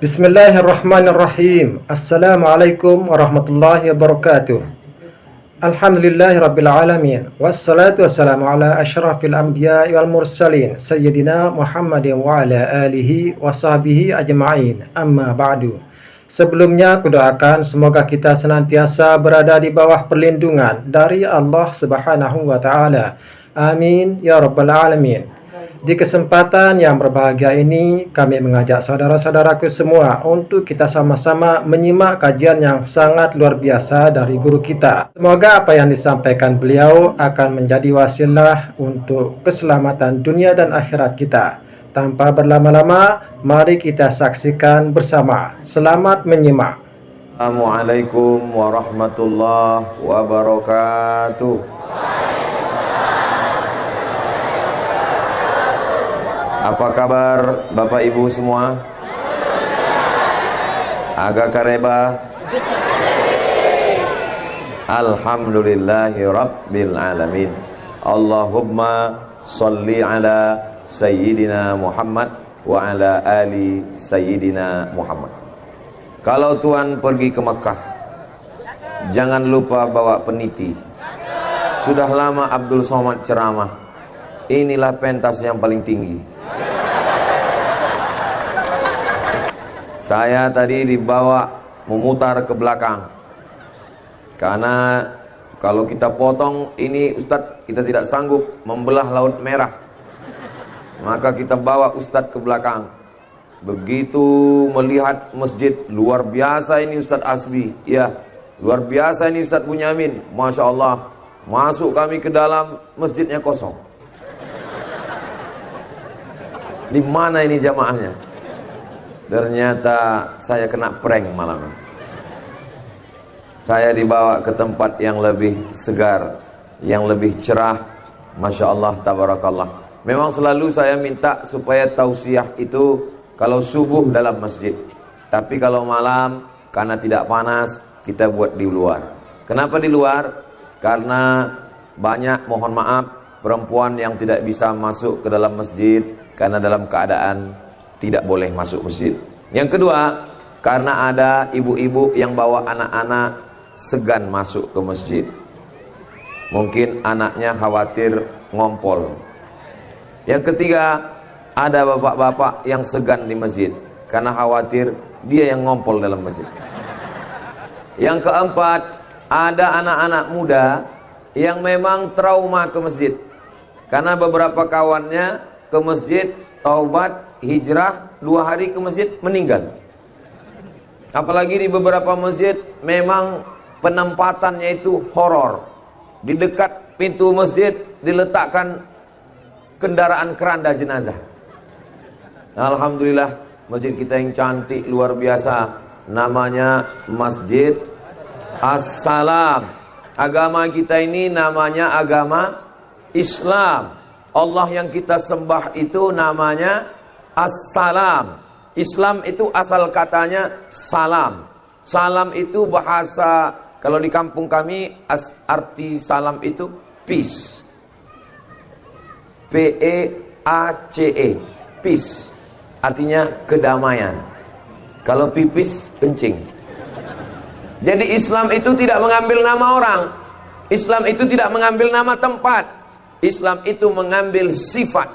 Bismillahirrahmanirrahim. Assalamualaikum warahmatullahi wabarakatuh. Alhamdulillahirabbil alamin. Wassalatu wassalamu ala asyrafil anbiya'i wal mursalin sayyidina Muhammadin wa ala alihi wa sahbihi ajma'in. Amma ba'du. Sebelumnya kudoakan semoga kita senantiasa berada di bawah perlindungan dari Allah Subhanahu wa taala. Amin ya rabbal alamin. Di kesempatan yang berbahagia ini, kami mengajak saudara-saudaraku semua untuk kita sama-sama menyimak kajian yang sangat luar biasa dari guru kita. Semoga apa yang disampaikan beliau akan menjadi wasilah untuk keselamatan dunia dan akhirat kita. Tanpa berlama-lama, mari kita saksikan bersama. Selamat menyimak. Assalamualaikum warahmatullahi wabarakatuh. Apa kabar Bapak Ibu semua? Agak kareba. Alhamdulillahi Rabbil Alamin. Allahumma salli ala Sayyidina Muhammad wa ala ali Sayyidina Muhammad. Kalau Tuhan pergi ke Mekah, jangan lupa bawa peniti. Sudah lama Abdul Somad ceramah. Inilah pentas yang paling tinggi. Saya tadi dibawa memutar ke belakang, karena kalau kita potong ini Ustadz, kita tidak sanggup membelah Laut Merah. Maka kita bawa Ustadz ke belakang. Begitu melihat masjid, luar biasa ini Ustadz Asbi. Ya, luar biasa ini Ustadz Bunyamin. Masya Allah. Masuk kami ke dalam, masjidnya kosong. Di mana ini jamaahnya? Ternyata saya kena prank malam. Saya dibawa ke tempat yang lebih segar, yang lebih cerah. Masya Allah, tabarakallah. Memang selalu saya minta supaya tausiah itu kalau subuh dalam masjid. Tapi kalau malam, karena tidak panas, kita buat di luar. Kenapa di luar? Karena banyak, mohon maaf, perempuan yang tidak bisa masuk ke dalam masjid karena dalam keadaan tidak boleh masuk masjid. Yang kedua, karena ada ibu-ibu yang bawa anak-anak segan masuk ke masjid. Mungkin anaknya khawatir ngompol. Yang ketiga, ada bapak-bapak yang segan di masjid karena khawatir dia yang ngompol dalam masjid. Yang keempat, ada anak-anak muda yang memang trauma ke masjid karena beberapa kawannya ke masjid, taubat, hijrah, 2 hari ke masjid, meninggal. Apalagi di beberapa masjid memang penempatannya itu horor. Di dekat pintu masjid diletakkan kendaraan keranda jenazah. Alhamdulillah, masjid kita yang cantik luar biasa, namanya Masjid As-Salam. Agama kita ini namanya agama Islam. Allah yang kita sembah itu namanya As-Salam. Islam itu asal katanya salam. Salam itu bahasa, kalau di kampung kami arti salam itu peace. P-E-A-C-E, peace. Artinya kedamaian. Kalau pipis, kencing. Jadi Islam itu tidak mengambil nama orang. Islam itu tidak mengambil nama tempat. Islam itu mengambil sifat.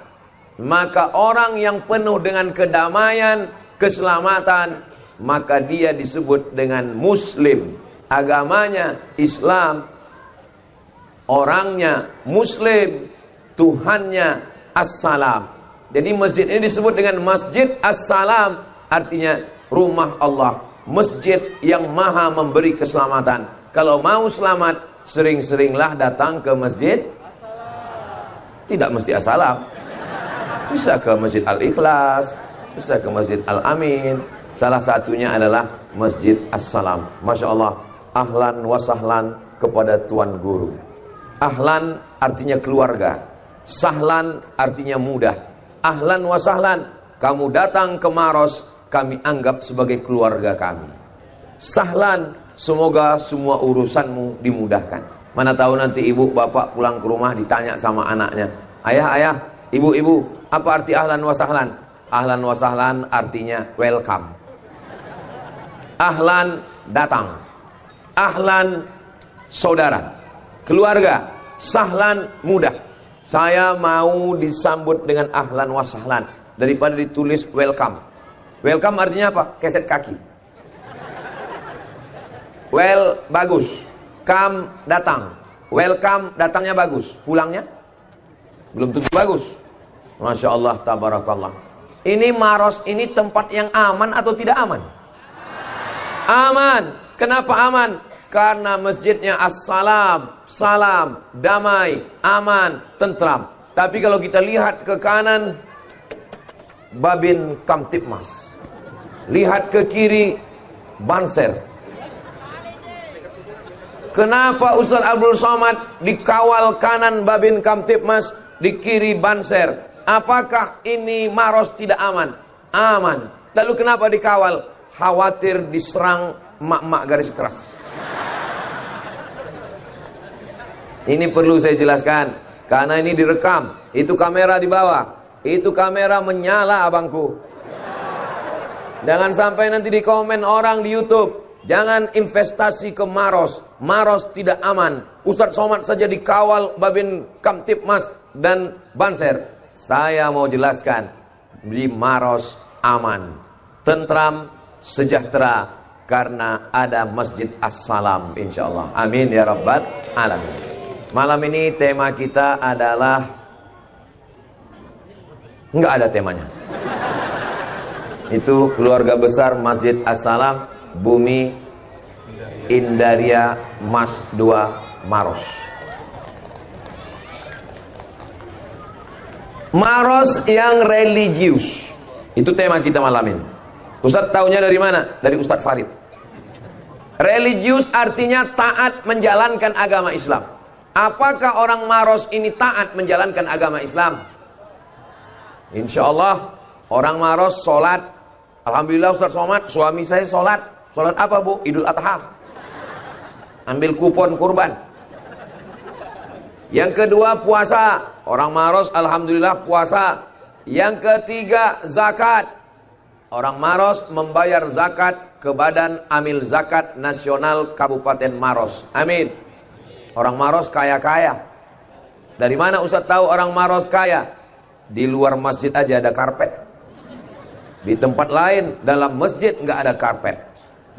Maka orang yang penuh dengan kedamaian, keselamatan, maka dia disebut dengan Muslim. Agamanya Islam, orangnya Muslim, Tuhannya As-Salam. Jadi masjid ini disebut dengan Masjid As-Salam, artinya rumah Allah, masjid yang maha memberi keselamatan. Kalau mau selamat, sering-seringlah datang ke masjid. Tidak mesti As-Salam. Bisa ke Masjid Al-Ikhlas, bisa ke Masjid Al-Amin. Salah satunya adalah Masjid As-Salam. Masya Allah. Ahlan wa sahlan kepada Tuan Guru. Ahlan artinya keluarga. Sahlan artinya mudah. Ahlan wa sahlan, kamu datang ke Maros, kami anggap sebagai keluarga kami. Sahlan, semoga semua urusanmu dimudahkan. Mana tahu nanti ibu bapak pulang ke rumah ditanya sama anaknya, ayah, ibu, apa arti ahlan wa sahlan? Ahlan wa sahlan artinya welcome. ahlan datang, ahlan saudara, keluarga, sahlan mudah. Saya mau disambut dengan ahlan wa sahlan daripada ditulis welcome. Welcome artinya apa? Keset kaki. Well, bagus. Come, datang. Welcome, datangnya bagus. Pulangnya belum tentu bagus. Masya Allah, tabarakallah. Ini Maros ini tempat yang aman atau tidak aman? Aman. Kenapa aman? Karena masjidnya assalam, salam, damai, aman, tentram. Tapi kalau kita lihat ke kanan, Babin Kamtipmas. Lihat ke kiri, Banser. Kenapa Ustaz Abdul Somad dikawal kanan Babin Kamtipmas, di kiri Banser? Apakah ini Maros tidak aman? Aman. Lalu kenapa dikawal? Khawatir diserang mak-mak garis keras. Ini perlu saya jelaskan, karena ini direkam. Itu kamera di bawah, itu kamera menyala abangku. Jangan sampai nanti di komen orang di YouTube, jangan investasi ke Maros. Maros tidak aman. Ustadz Somad saja dikawal Babin Kamtipmas dan Banser. Saya mau jelaskan, di Maros aman, tentram, sejahtera, karena ada Masjid As-Salam, insyaallah. Amin ya rabbal alamin. Malam ini tema kita adalah, enggak ada temanya. Itu keluarga besar Masjid As-Salam, Bumi Indaria Mas 2 Maros. Maros yang religius. Itu tema kita malam ini. Ustadz tahunya dari mana? Dari Ustadz Farid. Religius artinya taat menjalankan agama Islam. Apakah orang Maros ini taat menjalankan agama Islam? Insya Allah orang Maros sholat. Alhamdulillah Ustaz Somad, suami saya sholat. Sholat apa bu? Idul Adha. Ambil kupon kurban. Yang kedua puasa. Orang Maros alhamdulillah puasa. Yang ketiga zakat. Orang Maros membayar zakat ke Badan Amil Zakat Nasional Kabupaten Maros. Amin. Orang Maros kaya-kaya. Dari mana Ustaz tahu orang Maros kaya? Di luar masjid aja ada karpet. Di tempat lain dalam masjid nggak ada karpet.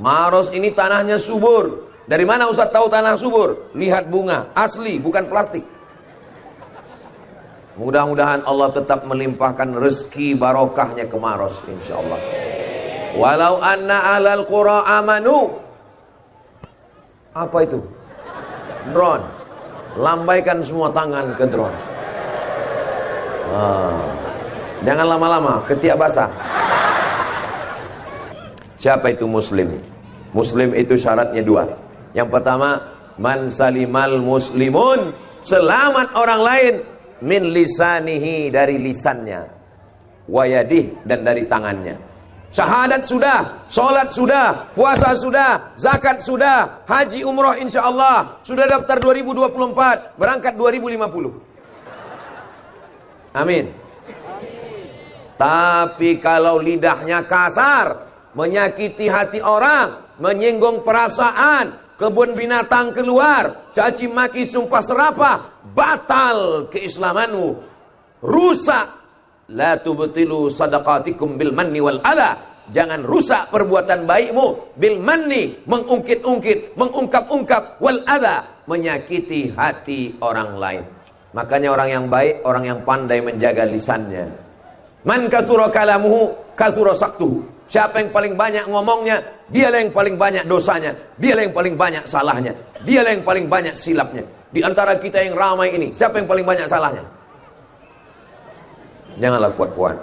Maros ini tanahnya subur. Dari mana Ustaz tahu tanah subur? Lihat bunga, asli bukan plastik. Mudah-mudahan Allah tetap melimpahkan rezeki barokahnya ke Maros insyaallah. Walau anna ahlal qura amanu. Apa itu? Drone. Lambaikan semua tangan ke drone. Jangan lama-lama, ketiak basah. Siapa itu muslim? Muslim itu syaratnya 2. Yang pertama, man salimal muslimun, selamat orang lain min lisanihi, dari lisannya, wayadih, dan dari tangannya. Syahadat sudah, sholat sudah, puasa sudah, zakat sudah, haji umroh insya Allah, sudah daftar 2024, berangkat 2050. Amin. Tapi kalau lidahnya kasar, menyakiti hati orang, menyinggung perasaan, kebun binatang keluar, caci maki, sumpah serapah, batal keislamanmu, rusak. La tubtilu sadaqatikum bil manni wal adha. Jangan rusak perbuatan baikmu bil manni, mengungkit-ungkit, mengungkap-ungkap, wal adha, menyakiti hati orang lain. Makanya orang yang baik, orang yang pandai menjaga lisannya. Man kasura kalamuhu kasura saktuhu. Siapa yang paling banyak ngomongnya, dialah yang paling banyak dosanya, dialah yang paling banyak salahnya, dialah yang paling banyak silapnya. Di antara kita yang ramai ini, siapa yang paling banyak salahnya? Janganlah kuat-kuat.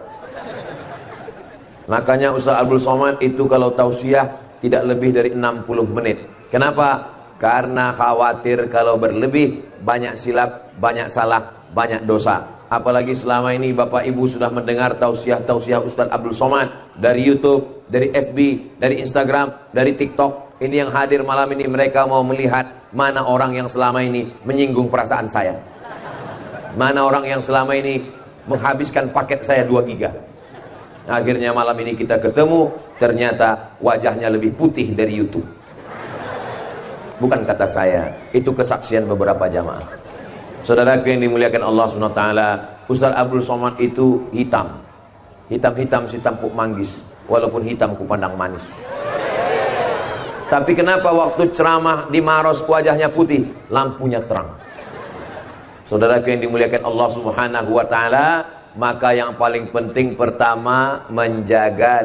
Makanya Ustaz Abdul Somad itu kalau tausiah tidak lebih dari 60 menit. Kenapa? Karena khawatir kalau berlebih, banyak silap, banyak salah, banyak dosa. Apalagi selama ini Bapak Ibu sudah mendengar tausiah-tausiah Ustaz Abdul Somad dari YouTube, dari FB, dari Instagram, dari TikTok. Ini yang hadir malam ini, mereka mau melihat mana orang yang selama ini menyinggung perasaan saya. Mana orang yang selama ini menghabiskan paket saya 2 giga. Akhirnya malam ini kita ketemu ternyata wajahnya lebih putih dari YouTube. Bukan kata saya, itu kesaksian beberapa jamaah. Saudaraku yang dimuliakan Allah SWT, Ustaz Abdul Somad itu hitam. Hitam-hitam si tampuk manggis, walaupun hitam kupandang manis. Tapi kenapa waktu ceramah di Maros wajahnya putih, lampunya terang? Saudaraku yang dimuliakan Allah Subhanahu wa taala, maka yang paling penting pertama menjaga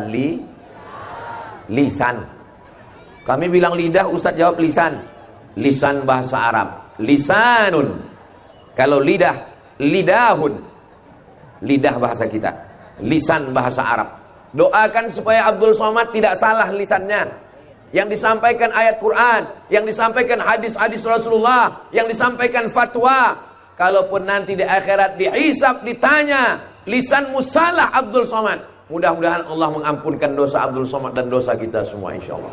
lisan. Kami bilang lidah, Ustaz jawab lisan. Lisan bahasa Arab, lisanun. Kalau lidah, lidahun. Lidah bahasa kita, lisan bahasa Arab. Doakan supaya Abdul Somad tidak salah lisannya. Yang disampaikan ayat Quran, yang disampaikan hadis-hadis Rasulullah, yang disampaikan fatwa. Kalaupun nanti di akhirat dihisab, ditanya, lisanmu salah Abdul Somad, mudah-mudahan Allah mengampunkan dosa Abdul Somad dan dosa kita semua insyaallah.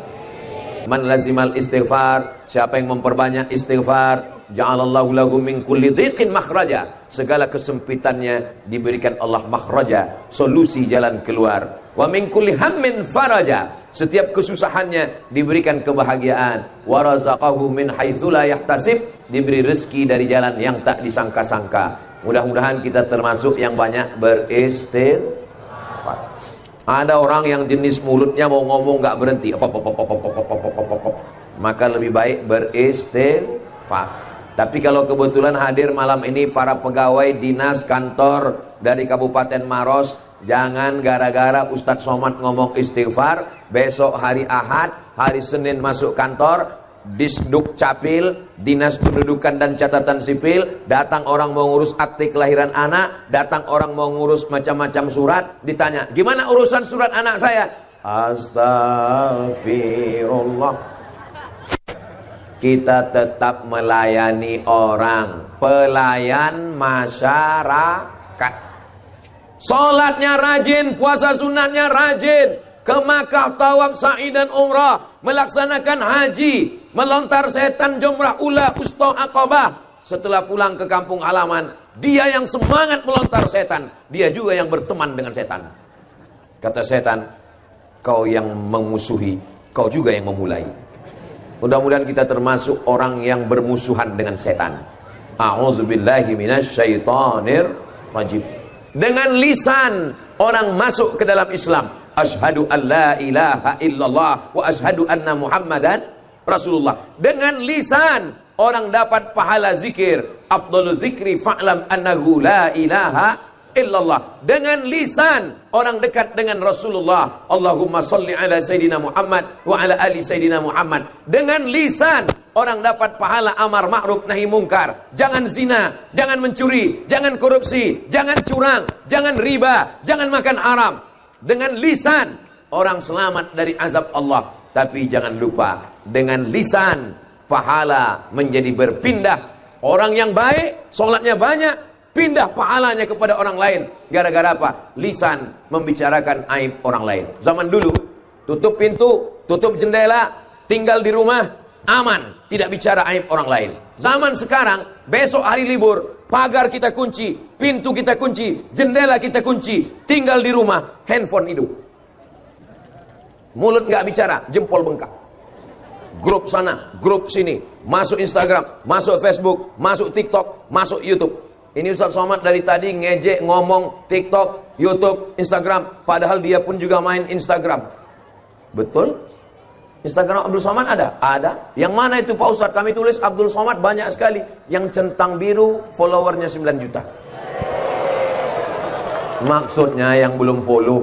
Man lazimal istighfar, siapa yang memperbanyak istighfar, ja'alallahu lahu min kulli dhiqin makhraja, segala kesempitannya diberikan Allah makhraja, solusi jalan keluar. Wa min kulli hammin faraja, setiap kesusahannya diberikan kebahagiaan. Wa razaqahu min haitsu la yahtasib, diberi rezeki dari jalan yang tak disangka-sangka. Mudah-mudahan kita termasuk yang banyak beristighfar. Ada orang yang jenis mulutnya mau ngomong gak berhenti, maka lebih baik beristighfar. Tapi kalau kebetulan hadir malam ini para pegawai dinas kantor dari Kabupaten Maros, jangan gara-gara Ustadz Somad ngomong istighfar, besok hari Ahad, hari Senin masuk kantor, Disduk Capil, Dinas Pendudukan dan Catatan Sipil, datang orang mau ngurus akte kelahiran anak, datang orang mau ngurus macam-macam surat, ditanya, gimana urusan surat anak saya? Astagfirullah. Kita tetap melayani orang, pelayan masyarakat. Sholatnya rajin, puasa sunatnya rajin, ke Makkah tawaf sa'i dan umrah, melaksanakan haji, melontar setan jumrah ula usta aqabah. Setelah pulang ke kampung halaman, dia yang semangat melontar setan, dia juga yang berteman dengan setan. Kata setan, kau yang memusuhi, kau juga yang memulai. Mudah-mudahan kita termasuk orang yang bermusuhan dengan setan. A'udzubillahi minasyaitonir rajim. Dengan lisan orang masuk ke dalam Islam. Asyhadu an la ilaha illallah wa asyhadu anna Muhammadan Rasulullah. Dengan lisan orang dapat pahala zikir. Afdhalu dzikri fa'lam annahu la ilaha illallah. Dengan lisan orang dekat dengan Rasulullah. Allahumma salli ala Sayyidina Muhammad wa ala ali Sayyidina Muhammad. Dengan lisan orang dapat pahala amar ma'ruf nahi mungkar. Jangan zina, jangan mencuri, jangan korupsi, jangan curang, jangan riba, jangan makan haram. Dengan lisan orang selamat dari azab Allah. Tapi jangan lupa, dengan lisan pahala menjadi berpindah. Orang yang baik, sholatnya banyak, pindah pahalanya kepada orang lain. Gara-gara apa? Lisan membicarakan aib orang lain. Zaman dulu, tutup pintu, tutup jendela, tinggal di rumah, aman, tidak bicara aib orang lain. Zaman sekarang, besok hari libur, pagar kita kunci, pintu kita kunci, jendela kita kunci, tinggal di rumah, handphone hidup. Mulut nggak bicara, jempol bengkak. Grup sana, grup sini, masuk Instagram, masuk Facebook, masuk TikTok, masuk YouTube. Ini Ustaz Somad dari tadi ngejek ngomong TikTok, YouTube, Instagram, padahal dia pun juga main Instagram. Betul? Instagram Abdul Somad ada? Ada. Yang mana itu Pak Ustadz? Kami tulis Abdul Somad banyak sekali. Yang centang biru followernya 9 juta. Maksudnya yang belum follow.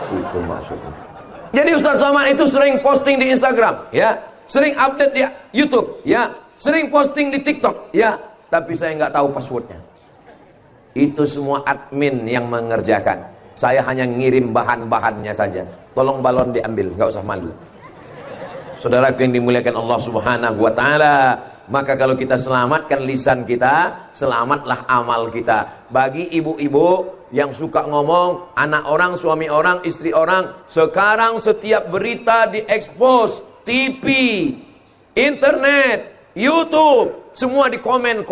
Itu maksudnya. Jadi Ustadz Somad itu sering posting di Instagram, ya, sering update di YouTube, ya, sering posting di TikTok, ya, tapi saya nggak tahu passwordnya. Itu semua admin yang mengerjakan. Saya hanya ngirim bahan-bahannya saja. Tolong balon diambil, nggak usah malu. Saudara yang dimuliakan Allah Subhanahu wa taala, maka kalau kita selamatkan lisan kita, selamatlah amal kita. Bagi ibu-ibu yang suka ngomong, anak orang, suami orang, istri orang, sekarang setiap berita diekspos, TV, internet, YouTube, semua di komen.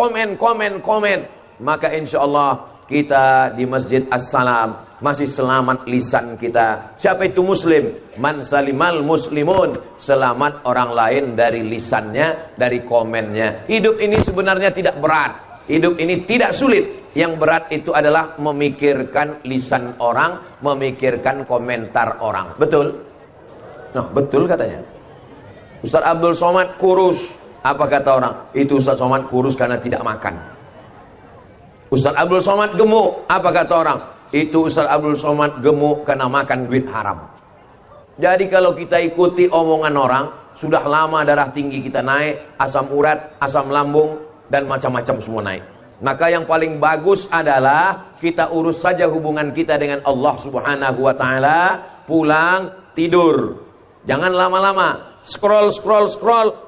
Maka insya Allah kita di Masjid As-Salam masih selamat lisan kita. Siapa itu muslim? Man salimal muslimun, selamat orang lain dari lisannya, dari komennya. Hidup ini sebenarnya tidak berat, hidup ini tidak sulit. Yang berat itu adalah memikirkan lisan orang, memikirkan komentar orang. Betul? Nah, betul katanya. Ustaz Abdul Somad kurus. Apa kata orang? Itu Ustaz Somad kurus karena tidak makan. Ustaz Abdul Somad gemuk. Apa kata orang? Itu Ustaz Abdul Somad gemuk karena makan duit haram. Jadi kalau kita ikuti omongan orang, sudah lama darah tinggi kita naik, asam urat, asam lambung, dan macam-macam semua naik. Maka yang paling bagus adalah kita urus saja hubungan kita dengan Allah Subhanahu wa Ta'ala, pulang tidur. Jangan lama-lama scroll,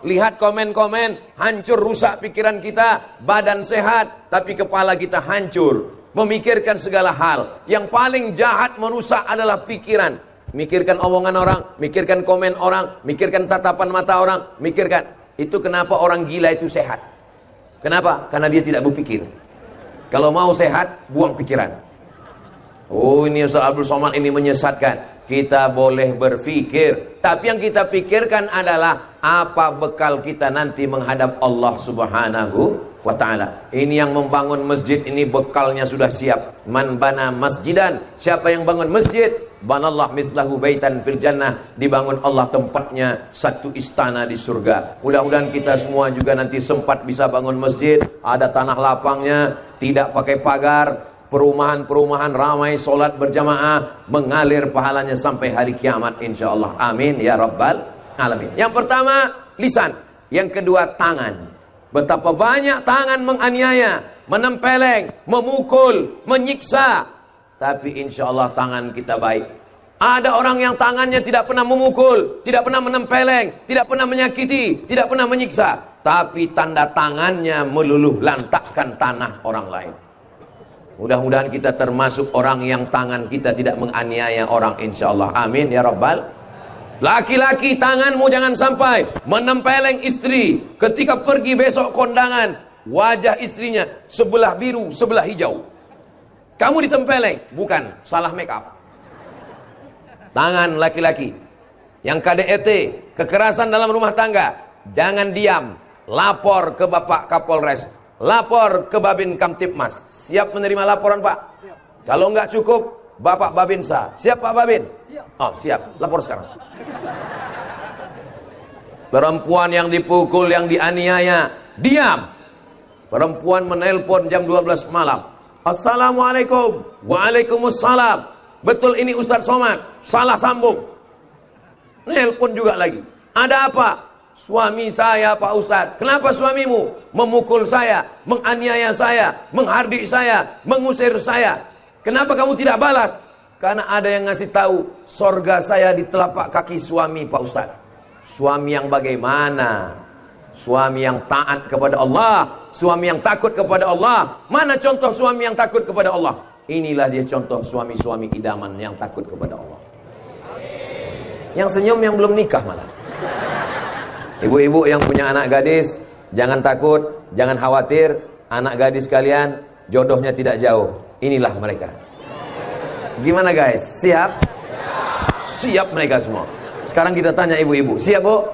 lihat komen-komen, hancur, rusak pikiran kita, badan sehat, tapi kepala kita hancur, memikirkan segala hal. Yang paling jahat merusak adalah pikiran. Mikirkan omongan orang, mikirkan komen orang, mikirkan tatapan mata orang, mikirkan. Itu kenapa orang gila itu sehat. Kenapa? Karena dia tidak berpikir. Kalau mau sehat, buang pikiran. Oh, ini Ustaz Abdul Somad ini menyesatkan. Kita boleh berpikir, tapi yang kita pikirkan adalah apa bekal kita nanti menghadap Allah Subhanahu wa Ta'ala. Ini yang membangun masjid ini bekalnya sudah siap. Man bana masjidan, siapa yang bangun masjid, banallah mithlahu baitan fil jannah, dibangun Allah tempatnya satu istana di surga. Mudah-mudahan kita semua juga nanti sempat bisa bangun masjid, ada tanah lapangnya, tidak pakai pagar. Perumahan-perumahan ramai, solat berjamaah, mengalir pahalanya sampai hari kiamat insyaallah. Amin ya rabbal alamin. Yang pertama lisan, yang kedua tangan. Betapa banyak tangan menganiaya, menempeleng, memukul, menyiksa, tapi insyaallah tangan kita baik. Ada orang yang tangannya tidak pernah memukul, tidak pernah menempeleng, tidak pernah menyakiti, tidak pernah menyiksa, tapi tanda tangannya meluluh lantakkan tanah orang lain. Mudah-mudahan kita termasuk orang yang tangan kita tidak menganiaya orang insyaallah. Amin ya rabbal. Laki-laki, tanganmu jangan sampai menempeleng istri. Ketika pergi besok kondangan, wajah istrinya sebelah biru, sebelah hijau. Kamu ditempeleng, bukan, salah make up. Tangan laki-laki. Yang KDRT, kekerasan dalam rumah tangga, jangan diam, lapor ke Bapak Kapolres. Lapor ke Babin Kamtipmas. Siap menerima laporan, Pak? Siap. Kalau enggak cukup, Bapak Babinsa. Siap, Pak Babin? Siap. Oh, siap. Lapor sekarang. Perempuan yang dipukul, yang dianiaya, diam. Perempuan menelpon jam 12 malam. Assalamualaikum. Waalaikumsalam. Betul ini Ustaz Somad. Salah sambung. Nelpon juga lagi. Ada apa? Suami saya Pak Ustadz. Kenapa suamimu memukul saya, menganiaya saya, menghardik saya, mengusir saya? Kenapa kamu tidak balas? Karena ada yang ngasih tahu, sorga saya di telapak kaki suami Pak Ustadz. Suami yang bagaimana? Suami yang taat kepada Allah, suami yang takut kepada Allah. Mana contoh suami yang takut kepada Allah? Inilah dia contoh suami-suami idaman yang takut kepada Allah. Yang senyum yang belum nikah malah. Ibu-ibu yang punya anak gadis, jangan takut, jangan khawatir. Anak gadis kalian, jodohnya tidak jauh. Inilah mereka. Gimana guys? Siap? Siap mereka semua. Sekarang kita tanya ibu-ibu, siap bu?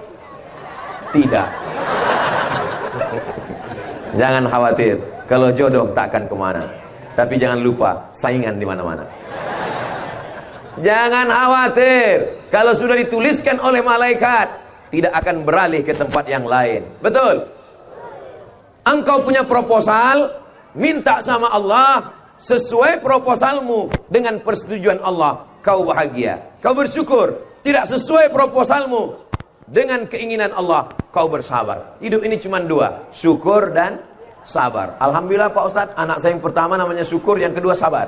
Tidak. Jangan khawatir, kalau jodoh tak akan kemana. Tapi jangan lupa, saingan di mana-mana. Jangan khawatir, kalau sudah dituliskan oleh malaikat, tidak akan beralih ke tempat yang lain. Betul? Engkau punya proposal, minta sama Allah, sesuai proposalmu dengan persetujuan Allah, kau bahagia, kau bersyukur. Tidak sesuai proposalmu dengan keinginan Allah, kau bersabar. Hidup ini cuma dua, syukur dan sabar. Alhamdulillah Pak Ustadz, anak saya yang pertama namanya syukur, yang kedua sabar.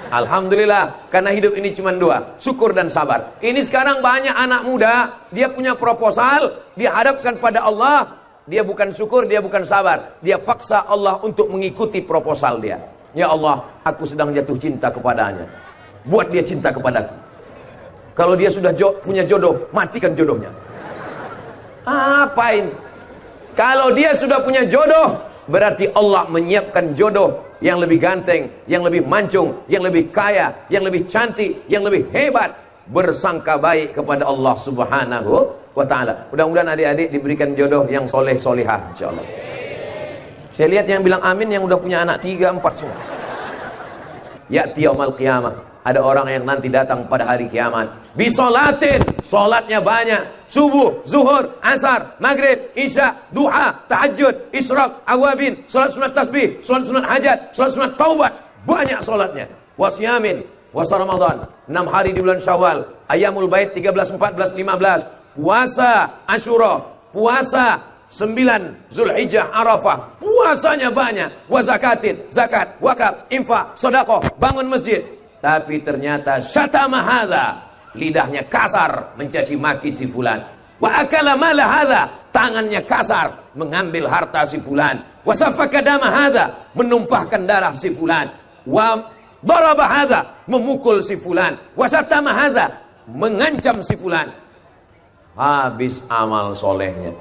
Alhamdulillah, karena hidup ini cuma dua, syukur dan sabar. Ini sekarang banyak anak muda, dia punya proposal, dia hadapkan pada Allah, dia bukan syukur, dia bukan sabar, dia paksa Allah untuk mengikuti proposal dia. Ya Allah, aku sedang jatuh cinta kepadanya, buat dia cinta kepadaku. Kalau dia sudah punya jodoh, matikan jodohnya. Apain? Kalau dia sudah punya jodoh, berarti Allah menyiapkan jodoh yang lebih ganteng, yang lebih mancung, yang lebih kaya, yang lebih cantik, yang lebih hebat, bersangka baik kepada Allah Subhanahu wa ta'ala. Mudah-mudahan adik-adik diberikan jodoh yang soleh solehah insyaallah. Saya lihat yang bilang amin yang udah punya anak 3, 4 semua. Ya'ti yaumal qiyamah, ada orang yang nanti datang pada hari kiamat bisolatin, solatnya banyak, subuh, zuhur, asar, maghrib, isya, duha, tahajud, isyraq, awabin, solat sunat tasbih, solat sunat hajat, solat sunat taubat, banyak solatnya. Wasyamin, puasa Ramadan 6 hari di bulan Syawal, ayamul bait 13, 14, 15, puasa Asyura, puasa 9 Zulhijjah, Arafah, puasanya banyak, wa zakatin, zakat, wakaf, infak, sedekah, bangun masjid. Tapi ternyata syatama hadza, lidahnya kasar mencaci maki si fulan. Wa akala mala hadza, tangannya kasar mengambil harta si fulan. Wa safaka dama hadza, menumpahkan darah si fulan. Wa daraba hadza, memukul si fulan. Wa syatama hadza, mengancam si fulan. Habis amal solehnya.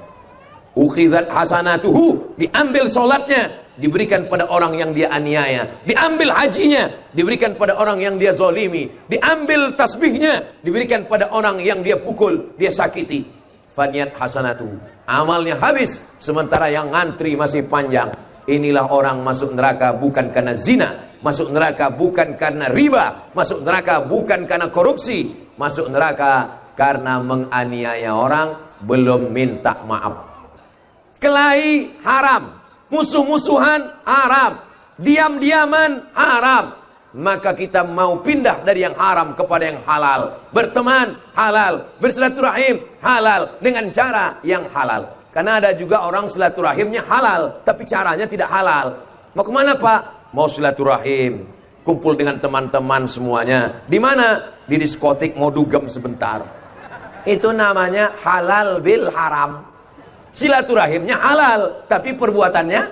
Ukhidzat hasanatuhu, diambil solatnya, diberikan pada orang yang dia aniaya, diambil hajinya, diberikan pada orang yang dia zolimi, diambil tasbihnya, diberikan pada orang yang dia pukul, dia sakiti. Faniyat hasanatuhu, amalnya habis, sementara yang ngantri masih panjang. Inilah orang masuk neraka bukan karena zina, masuk neraka bukan karena riba, masuk neraka bukan karena korupsi, masuk neraka karena menganiaya orang, belum minta maaf. Kelahi haram, musuh-musuhan haram, diam-diaman haram. Maka kita mau pindah dari yang haram kepada yang halal. Berteman halal, bersilaturahim halal, dengan cara yang halal. Karena ada juga orang silaturahimnya halal, tapi caranya tidak halal. Mau kemana Pak? Mau silaturahim, kumpul dengan teman-teman semuanya. Di mana? Di diskotik, mau dugem sebentar. Itu namanya halal bil haram. Silaturahimnya halal, tapi perbuatannya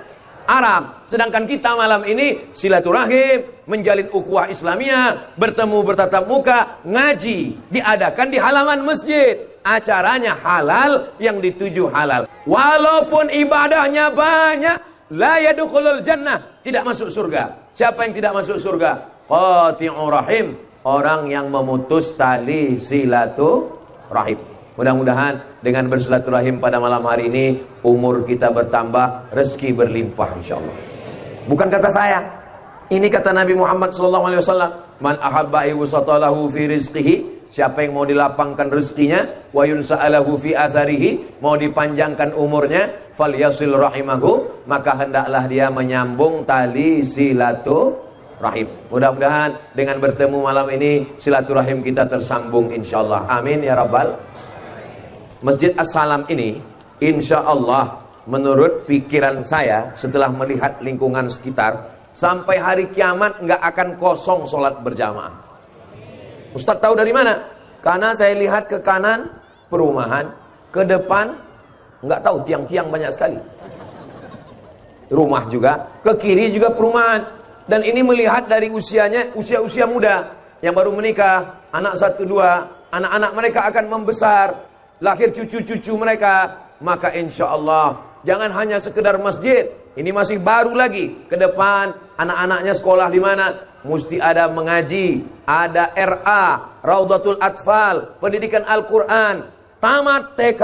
haram. Sedangkan kita malam ini silaturahim, menjalin ukhuwah Islamiyah, bertemu bertatap muka, ngaji, diadakan di halaman masjid. Acaranya halal, yang dituju halal. Walaupun ibadahnya banyak, la yadkhulul jannah, tidak masuk surga. Siapa yang tidak masuk surga? Qati'ur rahim, orang yang memutus tali silaturahim. Mudah-mudahan dengan bersilaturahim pada malam hari ini, umur kita bertambah, rezeki berlimpah insyaallah. Bukan kata saya, ini kata Nabi Muhammad SAW. Man ahabba yusatalahu fi rizqihi, siapa yang mau dilapangkan rezekinya, wa yunsa'alahu fi atharihi, mau dipanjangkan umurnya, falyasil rahimahu, maka hendaklah dia menyambung tali silaturahim. Mudah-mudahan dengan bertemu malam ini, silaturahim kita tersambung insyaallah. Amin ya rabbal. Masjid As-Salam ini insya Allah menurut pikiran saya setelah melihat lingkungan sekitar, sampai hari kiamat nggak akan kosong sholat berjamaah. Ustaz tahu dari mana? Karena saya lihat ke kanan perumahan, ke depan nggak tahu, tiang-tiang banyak sekali. Rumah juga, ke kiri juga perumahan. Dan ini melihat dari usianya, usia-usia muda yang baru menikah, anak 1, 2, anak-anak mereka akan membesar, lahir cucu-cucu mereka. Maka insya Allah jangan hanya sekedar masjid, ini masih baru lagi. Ke depan anak-anaknya sekolah di mana? Mesti ada mengaji, ada RA, Raudatul Atfal, pendidikan Al-Quran, tamat TK,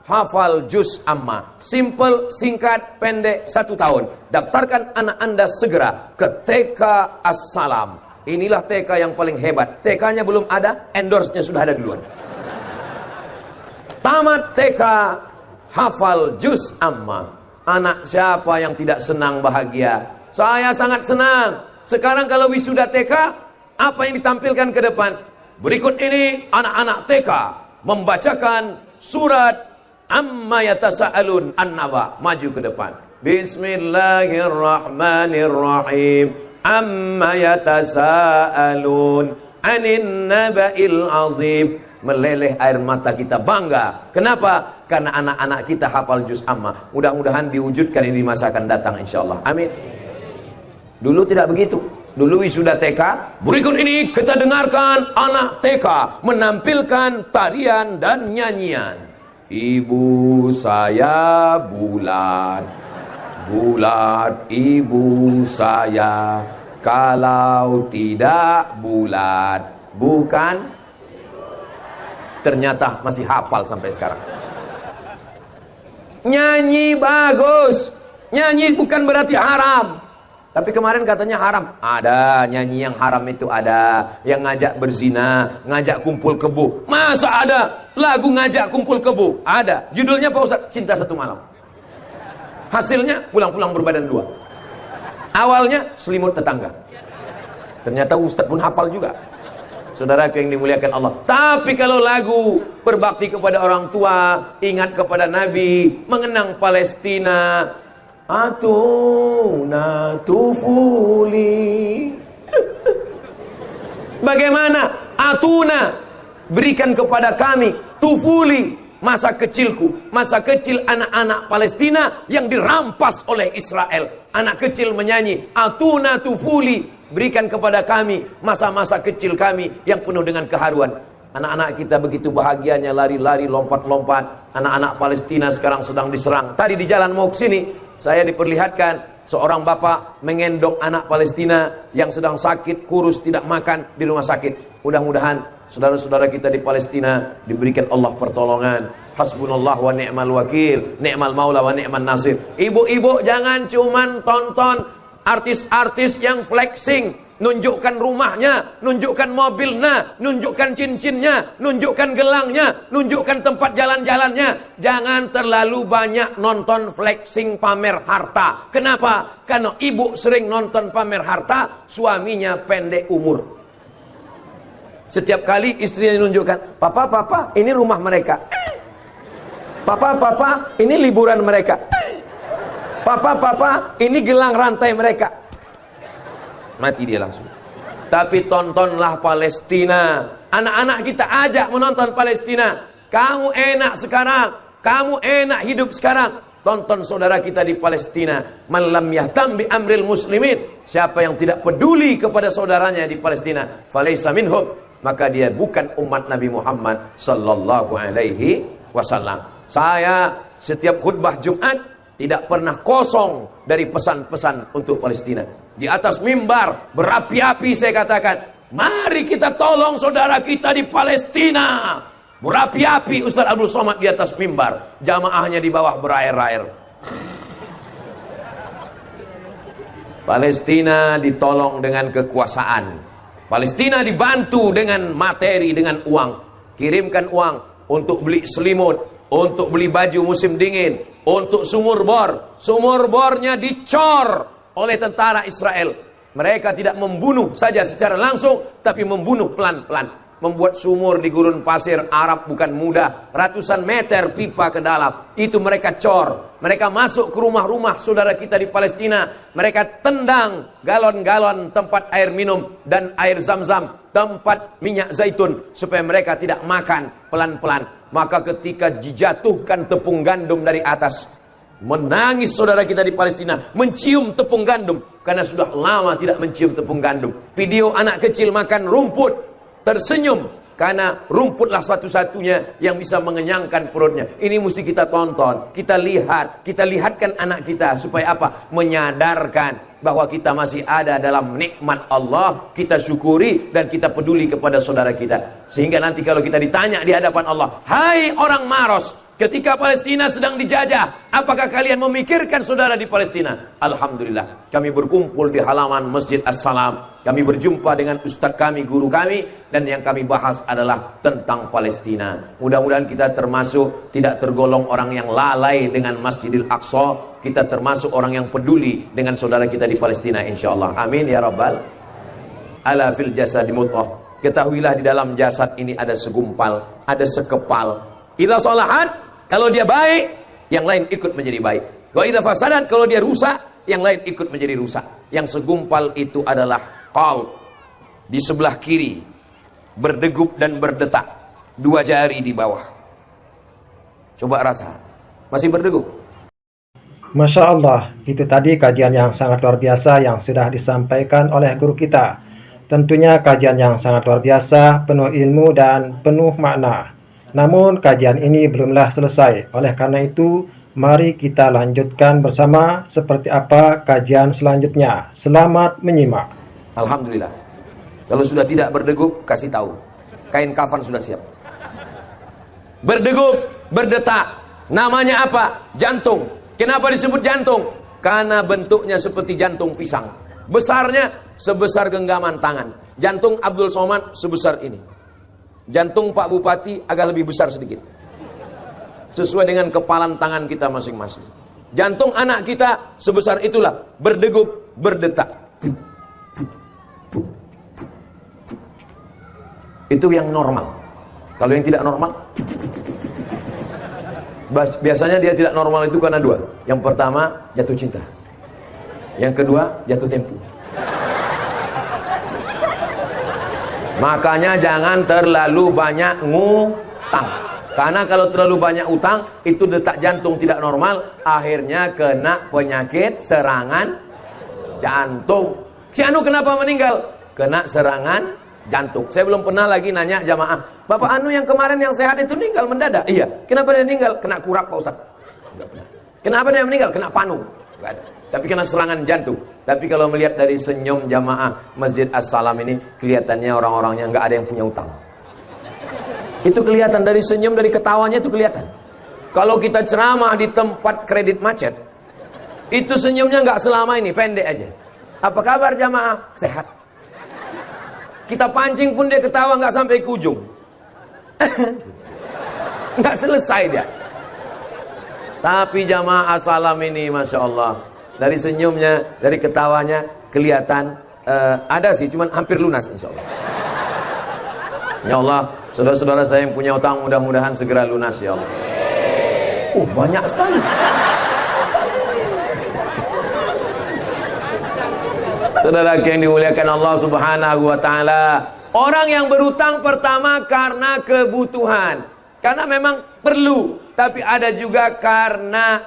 hafal juz amma. Simple, singkat, pendek, 1 tahun. Daftarkan anak Anda segera ke TK As-Salam. Inilah TK yang paling hebat. TK-nya belum ada, endorse-nya sudah ada duluan. Tamat TK, hafal juz amma. Anak siapa yang tidak senang bahagia? Saya sangat senang. Sekarang kalau wisuda TK, apa yang ditampilkan ke depan? Berikut ini anak-anak TK membacakan surat amma yatasa'alun an-naba. Maju ke depan. Bismillahirrahmanirrahim. Amma yatasa'alun anin naba'il azim. Meleleh air mata kita, bangga. Kenapa? Karena anak-anak kita hafal juz amma. Mudah-mudahan diwujudkan ini di masa akan datang insyaallah. Amin. Dulu tidak begitu. Dulu wisuda TK, berikut ini kita dengarkan anak TK menampilkan tarian dan nyanyian. Ibu saya bulan, bulat ibu saya, kalau tidak bulat bukan. Ternyata masih hafal sampai sekarang. Nyanyi bagus, nyanyi bukan berarti haram. Tapi kemarin katanya haram. Ada nyanyi yang haram itu ada. Yang ngajak berzina, ngajak kumpul kebo. Masa ada lagu ngajak kumpul kebo? Ada. Judulnya Pak Ustaz, Cinta Satu Malam. Hasilnya pulang-pulang berbadan dua. Awalnya selimut tetangga. Ternyata Ustaz pun hafal juga. Saudara yang dimuliakan Allah. Tapi kalau lagu berbakti kepada orang tua, ingat kepada Nabi, mengenang Palestina, atuna tufuli. Bagaimana? Atuna, berikan kepada kami tufuli, masa kecilku, masa kecil anak-anak Palestina yang dirampas oleh Israel. Anak kecil menyanyi, atuna tufuli, berikan kepada kami masa-masa kecil kami yang penuh dengan keharuan. Anak-anak kita begitu bahagianya lari-lari, lompat-lompat. Anak-anak Palestina sekarang sedang diserang. Tadi di jalan mau ke sini, saya diperlihatkan seorang bapak mengendong anak Palestina yang sedang sakit, kurus, tidak makan di rumah sakit. Mudah-mudahan saudara-saudara kita di Palestina diberikan Allah pertolongan. Hasbunallah wa ni'mal wakil, ni'mal maula wa ni'man nasir. Ibu-ibu jangan cuman tonton artis-artis yang flexing, nunjukkan rumahnya, nunjukkan mobilnya, nunjukkan cincinnya, nunjukkan gelangnya, nunjukkan tempat jalan-jalannya. Jangan terlalu banyak nonton flexing pamer harta. Kenapa? Karena ibu sering nonton pamer harta, suaminya pendek umur. Setiap kali istrinya menunjukkan, papa, papa, ini rumah mereka. Papa, papa, ini liburan mereka. Papa, papa, ini gelang rantai mereka. Mati dia langsung. Tapi tontonlah Palestina. Anak-anak kita ajak menonton Palestina. Kamu enak sekarang, kamu enak hidup sekarang. Tonton saudara kita di Palestina. Man lam yahtam bi amril muslimin. Siapa yang tidak peduli kepada saudaranya di Palestina, falaysa minhum, maka dia bukan umat Nabi Muhammad sallallahu alaihi wasallam. Saya setiap khutbah Jumat tidak pernah kosong dari pesan-pesan untuk Palestina. Di atas mimbar berapi-api saya katakan, mari kita tolong saudara kita di Palestina. Berapi-api Ustaz Abdul Somad di atas mimbar, jamaahnya di bawah berair-air. Palestina ditolong dengan kekuasaan. Palestina dibantu dengan materi, dengan uang. Kirimkan uang untuk beli selimut, untuk beli baju musim dingin, untuk sumur bor. Sumur bornya dicor oleh tentara Israel. Mereka tidak membunuh saja secara langsung, tapi membunuh pelan-pelan. Membuat sumur di gurun pasir Arab bukan mudah. Ratusan meter pipa ke dalam. Itu mereka cor. Mereka masuk ke rumah-rumah saudara kita di Palestina. Mereka tendang galon-galon tempat air minum dan air zam-zam, tempat minyak zaitun, supaya mereka tidak makan pelan-pelan. Maka ketika dijatuhkan tepung gandum dari atas, menangis saudara kita di Palestina, mencium tepung gandum, karena sudah lama tidak mencium tepung gandum. Video anak kecil makan rumput, tersenyum, karena rumputlah satu-satunya yang bisa mengenyangkan perutnya. Ini mesti kita tonton, kita lihat, kita lihatkan anak kita, supaya apa? Menyadarkan bahwa kita masih ada dalam nikmat Allah, kita syukuri dan kita peduli kepada saudara kita. Sehingga nanti kalau kita ditanya di hadapan Allah, hai orang Maros, ketika Palestina sedang dijajah, apakah kalian memikirkan saudara di Palestina? Alhamdulillah, kami berkumpul di halaman Masjid As-Salam. Kami berjumpa dengan ustadz kami, guru kami, dan yang kami bahas adalah tentang Palestina. Mudah-mudahan kita termasuk, tidak tergolong orang yang lalai dengan Masjidil Aqsa. Kita termasuk orang yang peduli dengan saudara kita di Palestina, insyaallah. Amin ya rabbal. Ala fil jasadi mudghah. Ketahuilah di dalam jasad ini ada segumpal, ada sekepal. Idza salahat, kalau dia baik, yang lain ikut menjadi baik. Wa idza fasadat, kalau dia rusak, yang lain ikut menjadi rusak. Yang segumpal itu adalah qalb, di sebelah kiri, berdegup dan berdetak, 2 jari di bawah. Coba rasa, masih berdegup? Masya Allah, itu tadi kajian yang sangat luar biasa yang sudah disampaikan oleh guru kita. Tentunya kajian yang sangat luar biasa, penuh ilmu dan penuh makna. Namun kajian ini belumlah selesai. Oleh karena itu, Mari kita lanjutkan bersama seperti apa kajian selanjutnya. Selamat menyimak. Alhamdulillah. Kalau sudah tidak berdegup, kasih tahu. Kain kafan sudah siap. Berdegup, berdetak. Namanya apa? Jantung. Kenapa disebut jantung? Karena bentuknya seperti jantung pisang. Besarnya sebesar genggaman tangan. Jantung Abdul Somad sebesar ini. Jantung Pak Bupati agak lebih besar sedikit. Sesuai dengan kepalan tangan kita masing-masing. Jantung anak kita sebesar itulah. Berdegup, berdetak. Itu yang normal. Kalau yang tidak normal, biasanya dia tidak normal itu karena dua. Yang pertama, jatuh cinta. Yang kedua, jatuh tempo. Makanya jangan terlalu banyak ngutang. Karena kalau terlalu banyak utang, itu detak jantung tidak normal, akhirnya kena penyakit serangan jantung. Si Anu kenapa meninggal? Kena serangan jantung. Saya belum pernah lagi nanya jamaah, Bapak Anu yang kemarin yang sehat itu meninggal mendadak? Iya. Kenapa dia meninggal? Kena kurap Pak Ustaz. Enggak pernah. Kenapa dia meninggal? Kena panu. Enggak ada. Tapi kena serangan jantung. Tapi kalau melihat dari senyum jamaah Masjid As-Salam ini, kelihatannya orang-orangnya enggak ada yang punya utang. Itu kelihatan dari senyum, dari ketawanya itu kelihatan. Kalau kita ceramah di tempat kredit macet, itu senyumnya nggak selama ini, pendek aja. Apa kabar jamaah? Sehat. Kita pancing pun dia ketawa nggak sampai ke ujung. Nggak selesai dia. Tapi jamaah As-Salam ini, Masya Allah, dari senyumnya, dari ketawanya kelihatan ada sih, cuman hampir lunas insya Allah. Ya Allah, saudara-saudara saya yang punya utang mudah-mudahan segera lunas ya Allah. Banyak sekali. Saudara yang dimuliakan Allah Subhanahu wa taala, orang yang berutang pertama karena kebutuhan, karena memang perlu, tapi ada juga karena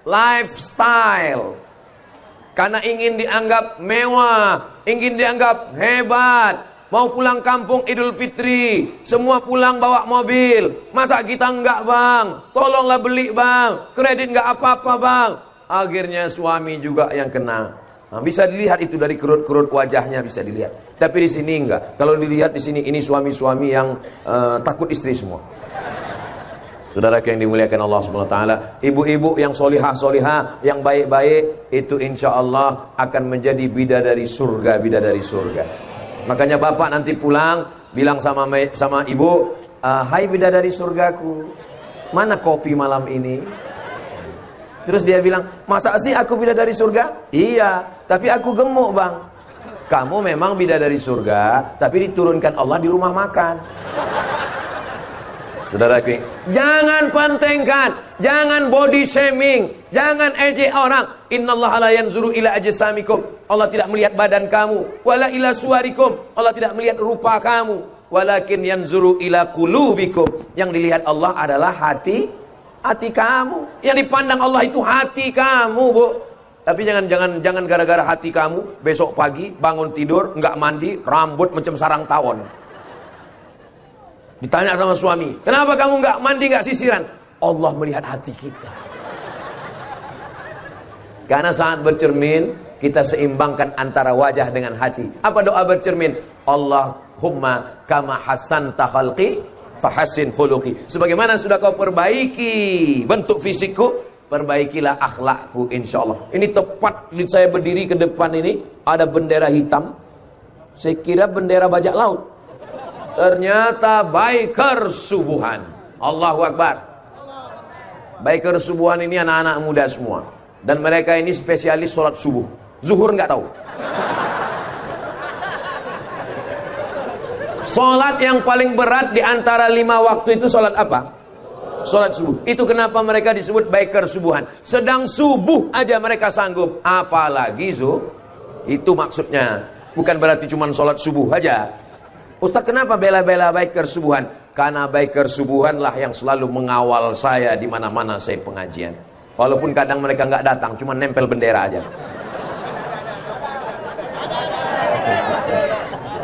lifestyle. Karena ingin dianggap mewah, ingin dianggap hebat. Mau pulang kampung Idul Fitri, semua pulang bawa mobil. Masa kita enggak bang? Tolonglah beli bang. Kredit enggak apa-apa bang. Akhirnya suami juga yang kena. Nah, bisa dilihat itu dari kerut-kerut wajahnya bisa dilihat. Tapi di sini enggak. Kalau dilihat di sini ini suami-suami yang takut istri semua. Saudara yang dimuliakan Allah Subhanahu wa taala, ibu-ibu yang solihah-solihah, yang baik-baik, itu insya Allah akan menjadi bidadari surga, bidadari surga. Makanya bapak nanti pulang bilang sama ibu, hai bidadari surgaku, mana kopi malam ini? Terus dia bilang, masa sih aku bidadari surga? Iya, tapi aku gemuk bang. Kamu memang bidadari surga, tapi diturunkan Allah di rumah makan. Saudaraku, jangan pantengkan, jangan body shaming, jangan ejek orang. Innallaha la yanzuru ila ajsamikum. Allah tidak melihat badan kamu, wala ila suwarikum. Allah tidak melihat rupa kamu, walakin yanzuru ila qulubikum. Yang dilihat Allah adalah hati kamu. Yang dipandang Allah itu hati kamu, Bu. Tapi jangan gara-gara hati kamu besok pagi bangun tidur enggak mandi, rambut macam sarang tawon. Ditanya sama suami, kenapa kamu nggak mandi, nggak sisiran? Allah melihat hati kita. Karena saat bercermin, kita seimbangkan antara wajah dengan hati. Apa doa bercermin? Allahumma kama hasanta khalqi fahassin khuluqi. Sebagaimana sudah kau perbaiki bentuk fisikku, perbaikilah akhlakku insyaallah. Ini tepat saya berdiri ke depan ini, ada bendera hitam. Saya kira bendera bajak laut. Ternyata biker subuhan. Allahu Akbar. Biker subuhan ini anak-anak muda semua. Dan mereka ini spesialis sholat subuh. Zuhur nggak tahu. Sholat yang paling berat di antara 5 waktu itu sholat apa? Sholat subuh. Itu kenapa mereka disebut biker subuhan. Sedang subuh aja mereka sanggup. Apalagi zuhur. Itu maksudnya. Bukan berarti cuma sholat subuh aja. Ustaz kenapa bela-bela biker subuhan? Karena biker subuhan lah yang selalu mengawal saya di mana-mana saya pengajian. Walaupun kadang mereka nggak datang, cuma nempel bendera aja.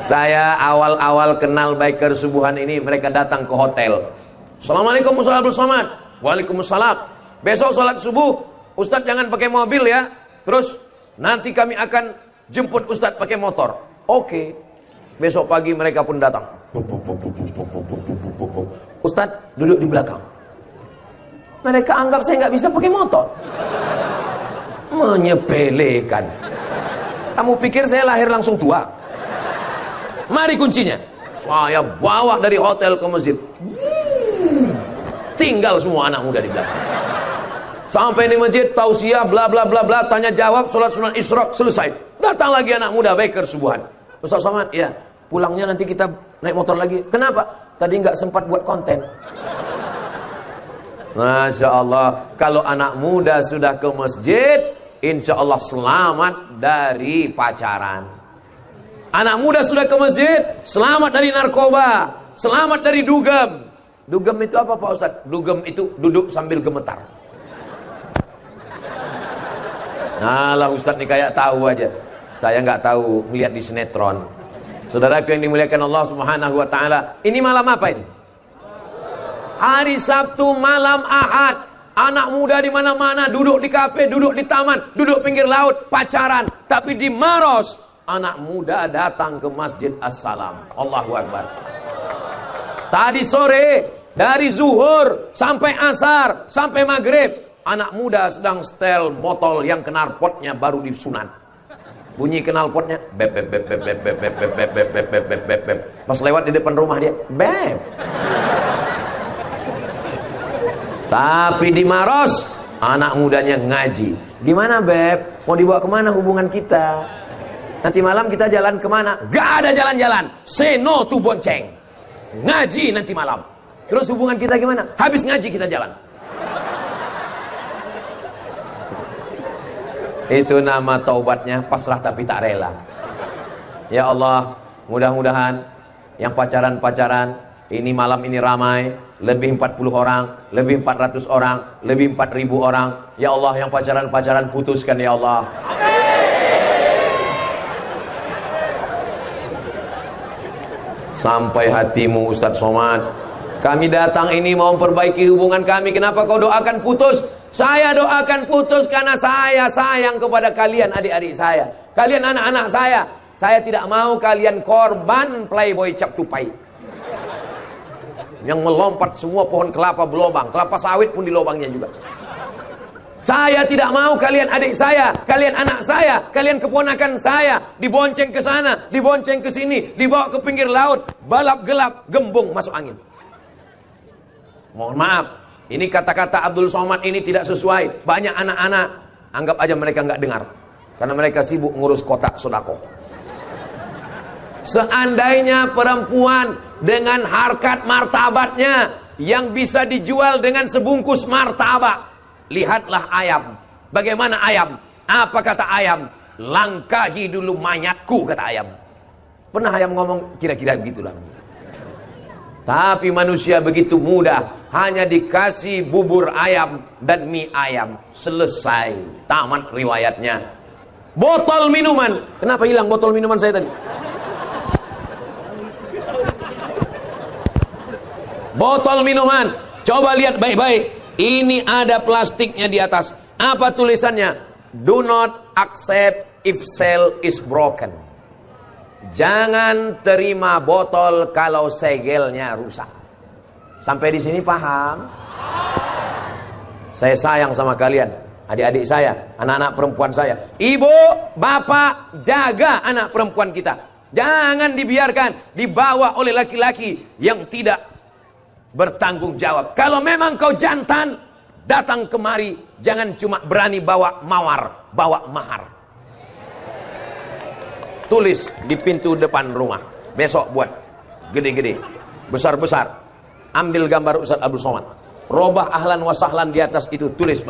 Saya awal-awal kenal biker subuhan ini, mereka datang ke hotel. Assalamualaikum warahmatullahi wabarakatuh. Waalaikumsalam. besok sholat subuh, Ustadz jangan pakai mobil ya. Terus nanti kami akan jemput Ustadz pakai motor. Oke. Besok pagi mereka pun datang. Ustadz duduk di belakang. Mereka anggap saya nggak bisa pakai motor. Menyepelekan. Kamu pikir saya lahir langsung tua? Mari kuncinya. Saya bawa dari hotel ke masjid. Tinggal semua anak muda di belakang. Sampai di masjid, tausiah, bla bla bla bla, tanya jawab, sholat sunat isyraq, selesai. Datang lagi anak muda, baker subuhan. Ustaz Somad, ya, pulangnya nanti kita naik motor lagi. Kenapa? Tadi nggak sempat buat konten. Masya Allah, kalau anak muda sudah ke masjid, insya Allah selamat dari pacaran. Anak muda sudah ke masjid, selamat dari narkoba, selamat dari dugem. Dugem itu apa Pak Ustaz? Dugem itu duduk sambil gemetar. Nah lah Ustaz nih kayak tahu aja. Saya nggak tahu, melihat di sinetron. Saudaraku yang dimuliakan Allah Subhanahu wa taala, ini malam apa ini? Hari Sabtu malam Ahad. Anak muda di mana-mana, duduk di kafe, duduk di taman, duduk pinggir laut, pacaran. Tapi di Maros, anak muda datang ke Masjid As-Salam. Allahu Akbar. Tadi sore, dari zuhur sampai asar, sampai maghrib, anak muda sedang setel botol yang knalpotnya baru disunat. Bunyi knalpotnya, beb beb beb beb beb beb beb beb beb beb beb beb beb beb. Pas lewat di depan rumah dia, beb. Tapi di Maros, anak mudanya ngaji. Gimana beb? Mau dibawa kemana hubungan kita? Nanti malam kita jalan kemana? Gak ada jalan-jalan. Say no to bonceng. Ngaji nanti malam. Terus hubungan kita gimana? Habis ngaji kita jalan. Itu nama taubatnya, pasrah tapi tak rela. Ya Allah, mudah-mudahan yang pacaran-pacaran ini malam ini ramai, lebih 40 orang, lebih 400 orang, lebih 4000 orang. Ya Allah, yang pacaran-pacaran putuskan ya Allah. Sampai hatimu Ustaz Somad. Kami datang ini mau memperbaiki hubungan kami. Kenapa kau doakan putus? Saya doakan putus karena saya sayang kepada kalian adik-adik saya. Kalian anak-anak saya. Saya tidak mau kalian korban playboy cap tupai. Yang melompat semua pohon kelapa berlobang. Kelapa sawit pun di lobangnya juga. Saya tidak mau kalian adik saya, kalian anak saya, kalian keponakan saya dibonceng ke sana, dibonceng ke sini, dibawa ke pinggir laut, balap gelap, gembung masuk angin. Mohon maaf, ini kata-kata Abdul Somad ini tidak sesuai. Banyak anak-anak anggap aja mereka nggak dengar, karena mereka sibuk ngurus kotak sodako. Seandainya perempuan dengan harkat martabatnya yang bisa dijual dengan sebungkus martabak, lihatlah ayam. Bagaimana ayam? Apa kata ayam? Langkahi dulu mayatku, kata ayam. Pernah ayam ngomong kira-kira begitulah. Tapi manusia begitu mudah, hanya dikasih bubur ayam dan mie ayam, selesai, tamat riwayatnya. Botol minuman, kenapa hilang botol minuman saya tadi? Botol minuman, coba lihat baik-baik. Ini ada plastiknya di atas. Apa tulisannya? Do not accept if seal is broken. Jangan terima botol kalau segelnya rusak. Sampai di sini paham? Saya sayang sama kalian, adik-adik saya, anak-anak perempuan saya. Ibu, bapak, jaga anak perempuan kita. Jangan dibiarkan dibawa oleh laki-laki yang tidak bertanggung jawab. Kalau memang kau jantan, datang kemari. Jangan cuma berani bawa mawar, bawa mahar. Tulis di pintu depan rumah. Besok buat gede-gede, besar-besar. Ambil gambar Ustaz Abdul Somad. Robah ahlan wa sahlan di atas itu tulis,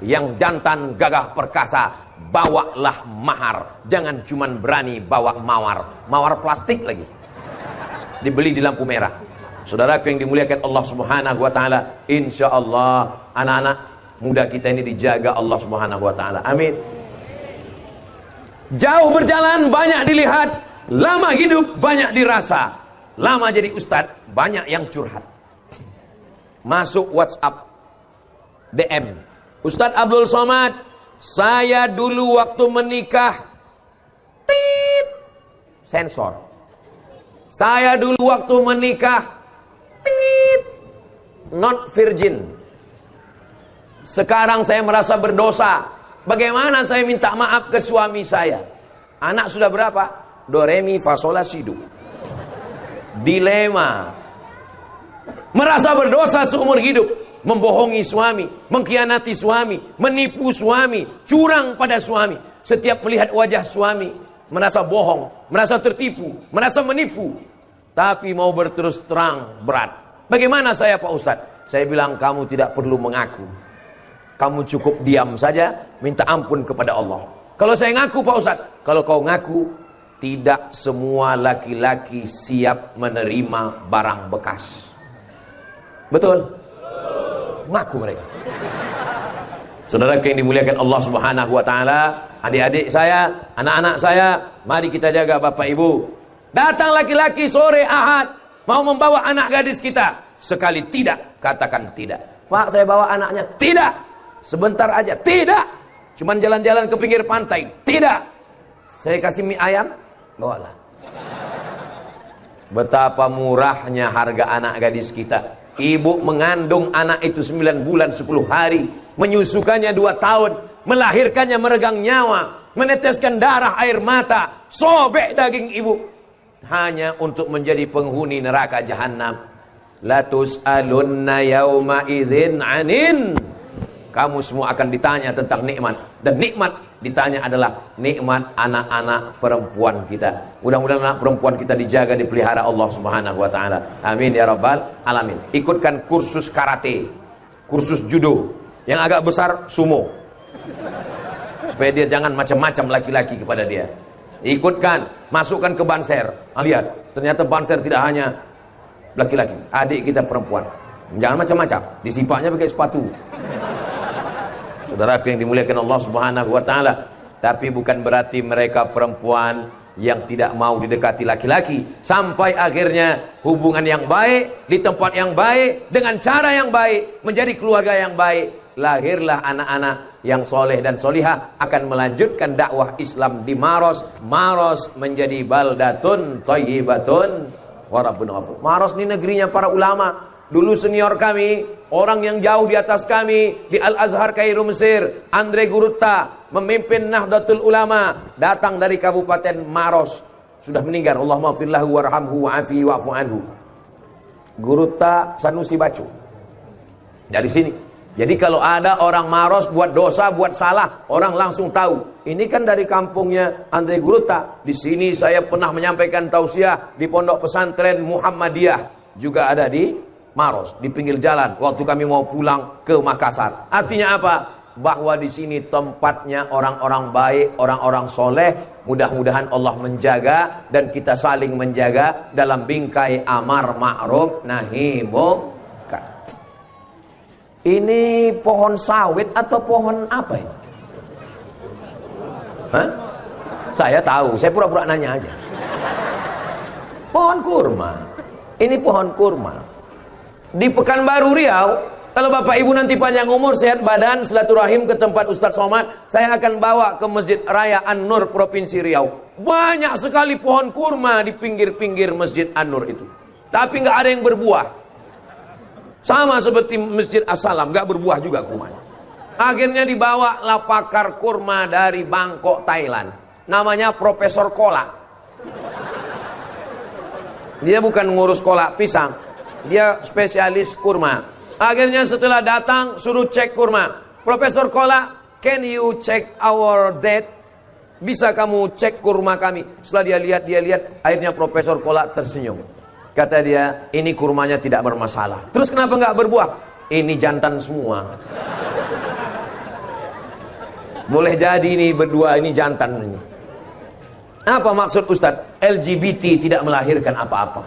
yang jantan gagah perkasa, bawalah mahar. Jangan cuma berani bawa mawar. Mawar plastik lagi. Dibeli di lampu merah. Saudaraku yang dimuliakan Allah Subhanahu wa taala, insyaallah anak-anak muda kita ini dijaga Allah Subhanahu wa taala. Amin. Jauh berjalan banyak dilihat, lama hidup banyak dirasa. Lama jadi ustadz banyak yang curhat. Masuk WhatsApp DM, Ustadz Abdul Somad, saya dulu waktu menikah, tit, sensor. Saya dulu waktu menikah, tit, not virgin. Sekarang saya merasa berdosa. Bagaimana saya minta maaf ke suami saya? Anak sudah berapa? Do, re, mi, fa, sol, la, si, do. Dilema. Merasa berdosa seumur hidup. Membohongi suami, mengkhianati suami, menipu suami, curang pada suami. Setiap melihat wajah suami, merasa bohong, merasa tertipu, merasa menipu. Tapi mau berterus terang berat. Bagaimana saya Pak Ustadz? Saya bilang kamu tidak perlu mengaku. Kamu cukup diam saja, minta ampun kepada Allah. Kalau saya ngaku Pak Ustadz, kalau kau ngaku, tidak semua laki-laki siap menerima barang bekas. Betul? Ngaku mereka. Saudara yang dimuliakan Allah Subhanahu wa taala, adik-adik saya, anak-anak saya, mari kita jaga Bapak Ibu. Datang laki-laki sore Ahad mau membawa anak gadis kita, sekali tidak katakan tidak. Pak, saya bawa anaknya. Tidak. Sebentar aja. Tidak. Cuman jalan-jalan ke pinggir pantai. Tidak. Saya kasih mie ayam, bawalah. Betapa murahnya harga anak gadis kita. Ibu mengandung anak itu 9 bulan 10 hari, menyusukannya 2 tahun, melahirkannya meregang nyawa, meneteskan darah air mata, sobek daging ibu, hanya untuk menjadi penghuni neraka jahanam. La tus'alunna yauma idzin 'anin. Kamu semua akan ditanya tentang nikmat, dan nikmat ditanya adalah nikmat anak-anak perempuan kita. Mudah-mudahan anak perempuan kita dijaga, dipelihara Allah Subhanahu wa taala. Amin ya rabbal alamin. Ikutkan kursus karate, kursus judo, yang agak besar sumo. Supaya dia jangan macam-macam laki-laki kepada dia. Ikutkan, masukkan ke banser. Lihat, ternyata banser tidak hanya laki-laki, adik kita perempuan. Jangan macam-macam, disipaknya pakai sepatu. Saudara yang dimuliakan Allah Subhanahu wa taala, tapi bukan berarti mereka perempuan yang tidak mau didekati laki-laki, sampai akhirnya hubungan yang baik di tempat yang baik dengan cara yang baik, menjadi keluarga yang baik. Lahirlah anak-anak yang soleh dan solihah, akan melanjutkan dakwah Islam di Maros. Maros menjadi baldatun thayyibatun wa rabbun ghafur. Maros ini negerinya para ulama. Dulu senior kami, orang yang jauh di atas kami, di Al-Azhar Kairo Mesir, Andre Gurutta, memimpin Nahdlatul Ulama, datang dari Kabupaten Maros, sudah meninggal. Allahumma firlahu warhamhu wa'afi wa'fu anhu. Gurutta Sanusi Bacu, dari sini. Jadi kalau ada orang Maros buat dosa, buat salah, orang langsung tahu. Ini kan dari kampungnya Andre Gurutta. Di sini saya pernah menyampaikan tausiah di Pondok Pesantren Muhammadiyah, juga ada di Maros, di pinggir jalan, waktu kami mau pulang ke Makassar. Artinya apa? Bahwa di sini tempatnya orang-orang baik, orang-orang soleh. Mudah-mudahan Allah menjaga dan kita saling menjaga dalam bingkai amar ma'ruf nahi munkar. Ini pohon sawit atau pohon apa ini? Hah? Saya tahu, saya pura-pura nanya aja. Pohon kurma. Ini pohon kurma. Di Pekanbaru Riau, kalau Bapak Ibu nanti panjang umur, sehat badan, silaturahim ke tempat Ustadz Somad, saya akan bawa ke Masjid Raya An-Nur Provinsi Riau. Banyak sekali pohon kurma di pinggir-pinggir Masjid An-Nur itu, tapi nggak ada yang berbuah. Sama seperti Masjid As-Salam, nggak berbuah juga kurmanya. Akhirnya dibawa lah pakar kurma dari Bangkok, Thailand, namanya Profesor Kolak. Dia bukan ngurus kolak pisang, dia spesialis kurma. Akhirnya setelah datang, suruh cek kurma. Profesor Kolak, can you check our date? Bisa kamu cek kurma kami? Setelah dia lihat, akhirnya Profesor Kolak tersenyum. Kata dia, ini kurmanya tidak bermasalah. Terus kenapa nggak berbuah? Ini jantan semua. Boleh jadi ini berdua, ini jantan. Apa maksud Ustadz? LGBT tidak melahirkan apa-apa.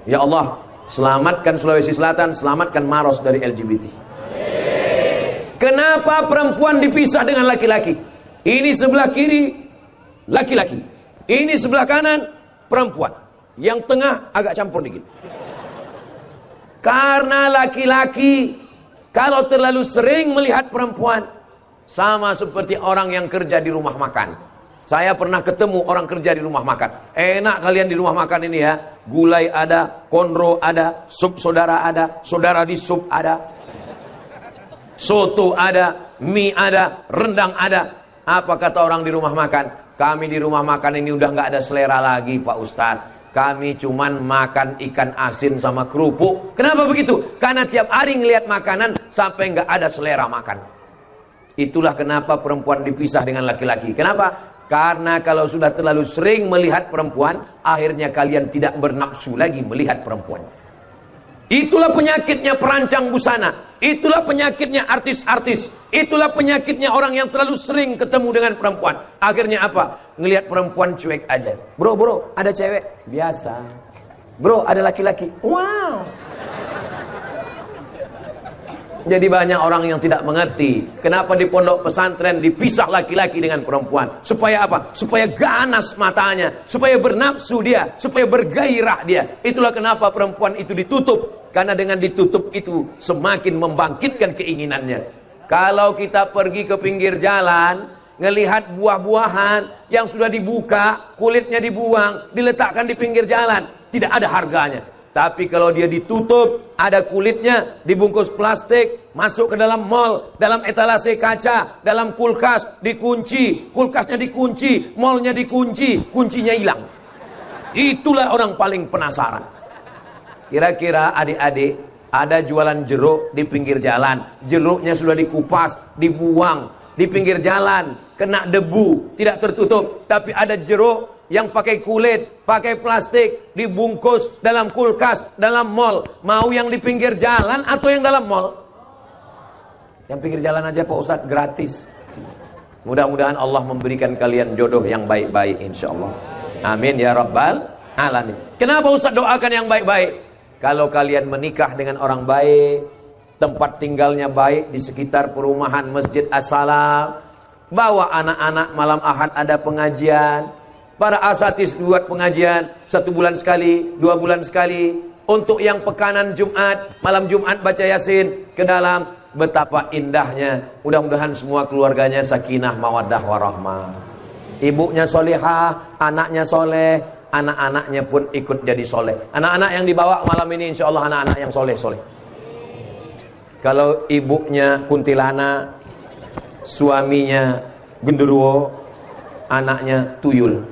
Ya Allah, selamatkan Sulawesi Selatan, selamatkan Maros dari LGBT. Kenapa perempuan dipisah dengan laki-laki? Ini sebelah kiri laki-laki, ini sebelah kanan perempuan, yang tengah agak campur dikit. Karena laki-laki Kalau terlalu sering melihat perempuan, sama seperti orang yang kerja di rumah makan. Saya pernah ketemu orang kerja di rumah makan. Enak kalian di rumah makan ini ya. Gulai ada, konro ada, sup saudara ada, saudara di sup ada, soto ada, mie ada, rendang ada. Apa kata orang di rumah makan? Kami di rumah makan ini udah nggak ada selera lagi Pak Ustadz. Kami cuman makan ikan asin sama kerupuk. Kenapa begitu? Karena tiap hari ngelihat makanan sampai nggak ada selera makan. Itulah kenapa perempuan dipisah dengan laki-laki. Kenapa? Karena kalau sudah terlalu sering melihat perempuan, akhirnya kalian tidak bernafsu lagi melihat perempuan. Itulah penyakitnya perancang busana. Itulah penyakitnya artis-artis. Itulah penyakitnya orang yang terlalu sering ketemu dengan perempuan. Akhirnya apa? Ngelihat perempuan cuek aja. Bro, ada cewek? Biasa. Bro, ada laki-laki? Wow. Jadi banyak orang yang tidak mengerti kenapa di pondok pesantren dipisah laki-laki dengan perempuan. Supaya apa? Supaya ganas matanya, supaya bernafsu dia, supaya bergairah dia. Itulah kenapa perempuan itu ditutup. Karena dengan ditutup itu semakin membangkitkan keinginannya. Kalau kita pergi ke pinggir jalan, ngelihat buah-buahan yang sudah dibuka, kulitnya dibuang, diletakkan di pinggir jalan, tidak ada harganya. Tapi kalau dia ditutup, ada kulitnya, dibungkus plastik, masuk ke dalam mall, dalam etalase kaca, dalam kulkas, dikunci, kulkasnya dikunci, mallnya dikunci, kuncinya hilang. Itulah orang paling penasaran. Kira-kira adik-adik, ada jualan jeruk di pinggir jalan, jeruknya sudah dikupas, dibuang, di pinggir jalan, kena debu, tidak tertutup, tapi ada jeruk yang pakai kulit, pakai plastik, dibungkus dalam kulkas, dalam mall. Mau yang di pinggir jalan atau yang dalam mall? Yang pinggir jalan aja Pak Ustadz, gratis. Mudah-mudahan Allah memberikan kalian jodoh yang baik-baik insyaallah. Amin ya rabbal alamin. Kenapa Ustadz doakan yang baik-baik? Kalau kalian menikah dengan orang baik, tempat tinggalnya baik di sekitar perumahan Masjid As-Salam, bawa anak-anak malam Ahad ada pengajian, para asatis buat pengajian 1 bulan sekali, 2 bulan sekali. Untuk yang pekanan Jumat, malam Jumat baca Yasin ke dalam. Betapa indahnya. Mudah-mudahan semua keluarganya sakinah, mawaddah, warahmah. Ibunya solehah, anaknya soleh, anak-anaknya pun ikut jadi soleh. Anak-anak yang dibawa malam ini insya Allah anak-anak yang soleh-soleh. Kalau ibunya kuntilanak, suaminya genderuwo, anaknya tuyul.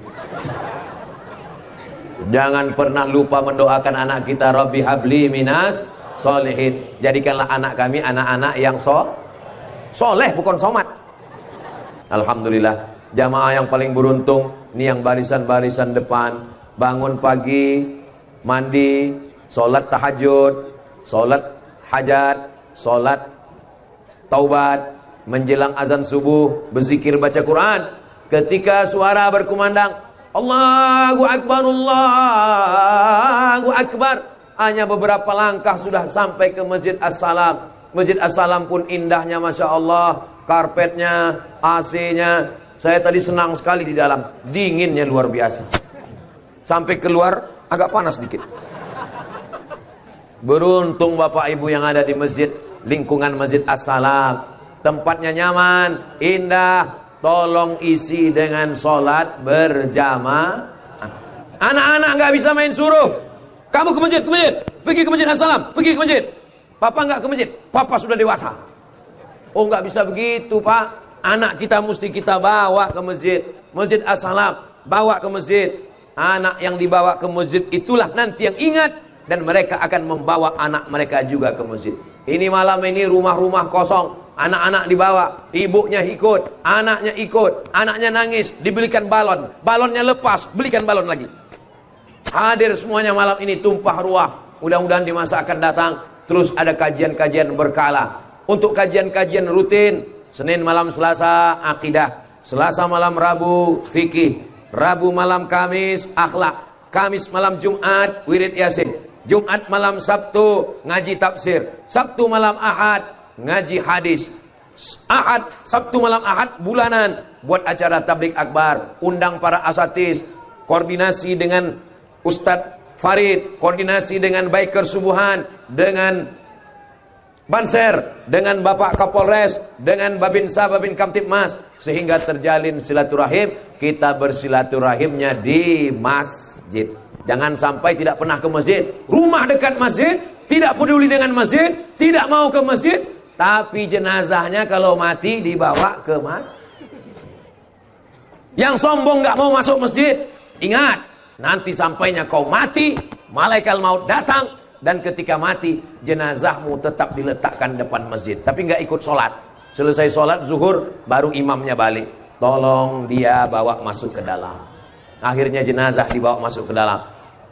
Jangan pernah lupa mendoakan anak kita, Rabbi habli minas solihin. Jadikanlah anak kami anak-anak yang soleh, bukan somat. Alhamdulillah, jamaah yang paling beruntung ini yang barisan-barisan depan, bangun pagi, mandi, sholat tahajud, sholat hajat, sholat taubat, menjelang azan subuh, berzikir baca Quran. Ketika suara berkumandang Allahu Akbar, Allahu Akbar, hanya beberapa langkah sudah sampai ke Masjid As-Salam. Masjid As-Salam pun indahnya Masya Allah, karpetnya, AC-nya. Saya tadi senang sekali di dalam, dinginnya luar biasa. Sampai keluar agak panas dikit. Beruntung Bapak Ibu yang ada di masjid, lingkungan Masjid As-Salam. Tempatnya nyaman, indah. Tolong isi dengan sholat berjamaah. Anak-anak nggak bisa main suruh. Kamu ke masjid, pergi ke Masjid As-Salam, pergi ke masjid. Papa nggak ke masjid, papa sudah dewasa. Oh nggak bisa begitu Pak. Anak kita mesti kita bawa ke masjid. Masjid As-Salam, bawa ke masjid. Anak yang dibawa ke masjid itulah nanti yang ingat. Dan mereka akan membawa anak mereka juga ke masjid. Ini malam ini rumah-rumah kosong. Anak-anak dibawa, ibunya ikut, anaknya ikut, anaknya nangis, dibelikan balon, balonnya lepas, belikan balon lagi. Hadir semuanya malam ini, tumpah ruah. Mudah-mudahan di masa akan datang terus ada kajian-kajian berkala. Untuk kajian-kajian rutin, Senin malam Selasa akidah, Selasa malam Rabu fikih, Rabu malam Kamis akhlak, Kamis malam Jumat wirid Yasin, Jumat malam Sabtu ngaji tafsir, Sabtu malam Ahad ngaji hadis, Ahad, Sabtu malam Ahad bulanan buat acara tablik akbar, undang para asatis, koordinasi dengan Ustadz Farid, koordinasi dengan biker subuhan, dengan Banser, dengan Bapak Kapolres, dengan Babinsa, Babin Kamtibmas, sehingga terjalin silaturahim. Kita bersilaturahimnya di masjid. Jangan sampai tidak pernah ke masjid. Rumah dekat masjid, tidak peduli dengan masjid, tidak mau ke masjid, tapi jenazahnya kalau mati dibawa ke masjid. Yang sombong nggak mau masuk masjid, ingat, nanti sampainya kau mati, malaikat maut datang, dan ketika mati jenazahmu tetap diletakkan depan masjid, tapi nggak ikut sholat. Selesai sholat zuhur baru imamnya balik, tolong dia bawa masuk ke dalam. Akhirnya jenazah dibawa masuk ke dalam.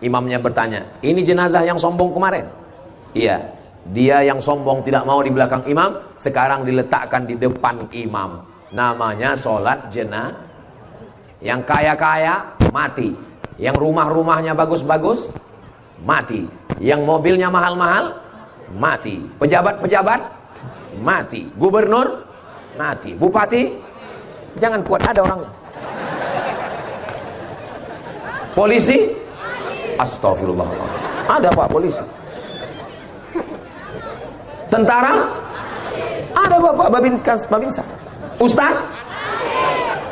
Imamnya bertanya, ini jenazah yang sombong kemarin? Iya, dia yang sombong tidak mau di belakang imam, sekarang diletakkan di depan imam. Namanya sholat jenazah. Yang kaya-kaya mati, yang rumah-rumahnya bagus-bagus mati, yang mobilnya mahal-mahal mati, pejabat-pejabat mati, gubernur mati, bupati jangan kuat, ada orangnya, polisi astagfirullahaladzim, ada Pak polisi, tentara ada Bapak Babinsa, Ustaz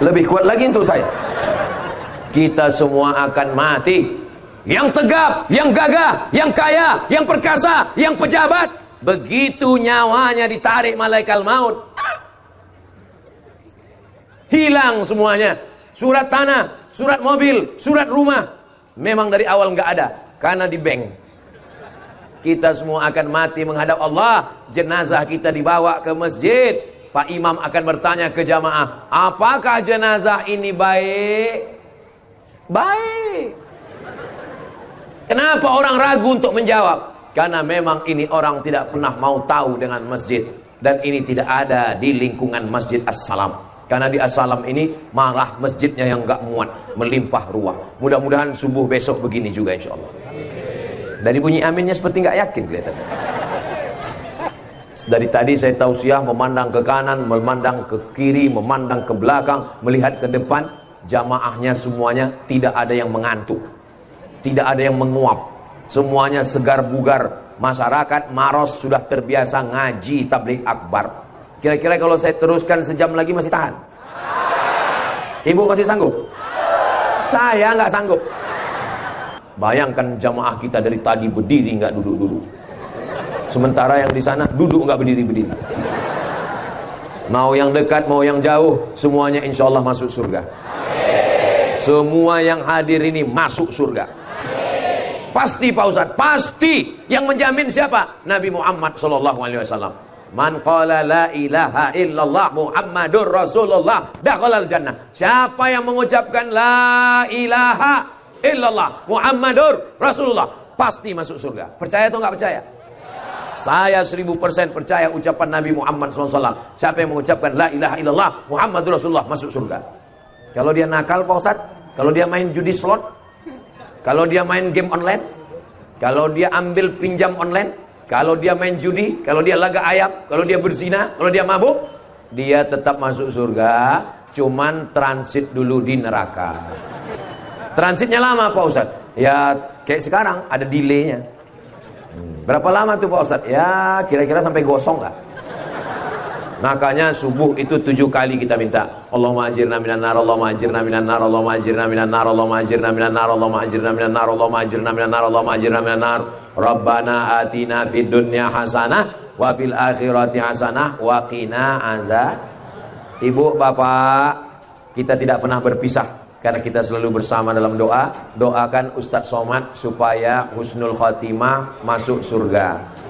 lebih kuat lagi untuk saya. Kita semua akan mati. Yang tegap, yang gagah, yang kaya, yang perkasa, yang pejabat, begitu nyawanya ditarik malaikat maut, hilang semuanya. Surat tanah, surat mobil, surat rumah, memang dari awal nggak ada, karena di bank. Kita semua akan mati menghadap Allah. Jenazah kita dibawa ke masjid. Pak Imam akan bertanya ke jamaah, apakah jenazah ini baik? Baik. Kenapa orang ragu untuk menjawab? Karena memang ini orang tidak pernah mau tahu dengan masjid. Dan ini tidak ada di lingkungan Masjid As-Salam. Karena di As-Salam ini marah masjidnya yang gak muat, melimpah ruah. Mudah-mudahan subuh besok begini juga insya Allah. Dari bunyi aminnya seperti gak yakin kelihatannya. Dari tadi saya tausiah memandang ke kanan, memandang ke kiri, memandang ke belakang, melihat ke depan. Jamaahnya semuanya tidak ada yang mengantuk, tidak ada yang menguap, semuanya segar bugar. Masyarakat Maros sudah terbiasa ngaji tabligh akbar. Kira-kira kalau saya teruskan sejam lagi masih tahan? Ibu masih sanggup? Saya nggak sanggup. Bayangkan jamaah kita dari tadi berdiri nggak duduk-duduk, sementara yang di sana duduk nggak berdiri-berdiri. Mau yang dekat mau yang jauh, semuanya insya Allah masuk surga. Semua yang hadir ini masuk surga. Pasti Pak Ustaz, pasti. Yang menjamin siapa? Nabi Muhammad SAW. Man qala la ilaha illallah Muhammadur Rasulullah dakhalal jannah. Siapa yang mengucapkan la ilaha illallah Muhammadur Rasulullah, pasti masuk surga. Percaya atau nggak percaya? Saya 1000% percaya ucapan Nabi Muhammad SAW. Siapa yang mengucapkan la ilaha illallah Muhammadur Rasulullah masuk surga. Kalau dia nakal Pak Ustaz, kalau dia main judi slot, kalau dia main game online, kalau dia ambil pinjam online, kalau dia main judi, kalau dia laga ayam, kalau dia berzina, kalau dia mabuk, dia tetap masuk surga, cuman transit dulu di neraka. Transitnya lama Pak Ustaz? Ya kayak sekarang ada delaynya. Berapa lama tuh Pak Ustaz? Ya kira-kira sampai gosong lah. Makanya subuh itu 7 kali kita minta, Allahumma ajirna minan nar, Allahumma ajirna minan nar, Allahumma ajirna minan nar, Allahumma ajirna minan nar, Allahumma ajirna minan nar, Allahumma ajirna minan nar, Allahumma ajirna minan nar. Rabbana atina fid dunya hasanah wa fil akhirati hasanah wa qina azab. Ibu, bapak, kita tidak pernah berpisah karena kita selalu bersama dalam doa. Doakan Ustadz Somad supaya husnul khotimah masuk surga.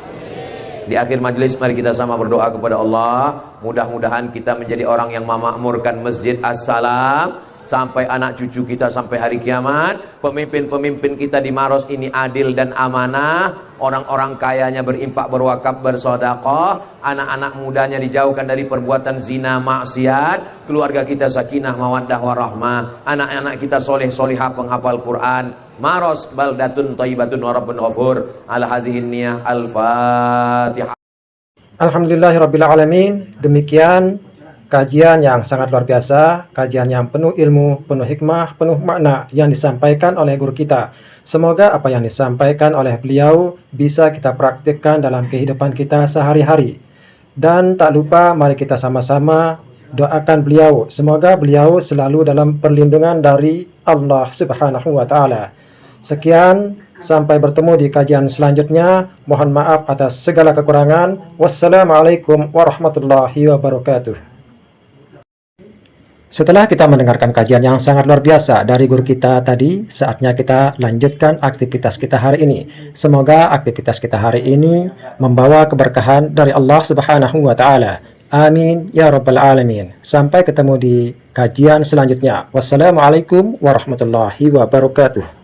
Di akhir majelis mari kita sama berdoa kepada Allah. Mudah-mudahan kita menjadi orang yang memakmurkan Masjid As-Salam sampai anak cucu kita sampai hari kiamat. Pemimpin-pemimpin kita di Maros ini adil dan amanah. Orang-orang kayanya berinfak, berwakaf, bersedekah. Anak-anak mudanya dijauhkan dari perbuatan zina, maksiat. Keluarga kita sakinah, mawaddah, warahmah. Anak-anak kita soleh, solihah, penghafal Quran. Maros baldatun thayyibatun wa rabbun ghafur. Ala hazihin niyah al-Fatihah. Alhamdulillahirabbil alamin. Demikian kajian yang sangat luar biasa, kajian yang penuh ilmu, penuh hikmah, penuh makna yang disampaikan oleh guru kita Semoga apa yang disampaikan oleh beliau bisa kita praktikkan dalam kehidupan kita sehari-hari. Dan tak lupa mari kita sama-sama doakan beliau. Semoga beliau selalu dalam perlindungan dari Allah Subhanahu wa taala. Sekian, sampai bertemu di kajian selanjutnya. Mohon maaf atas segala kekurangan. Wassalamualaikum warahmatullahi wabarakatuh. Setelah kita mendengarkan kajian yang sangat luar biasa dari guru kita tadi, saatnya kita lanjutkan aktivitas kita hari ini. Semoga aktivitas kita hari ini membawa keberkahan dari Allah Subhanahu wa taala. Amin ya rabbal alamin. Sampai ketemu di kajian selanjutnya. Wassalamualaikum warahmatullahi wabarakatuh.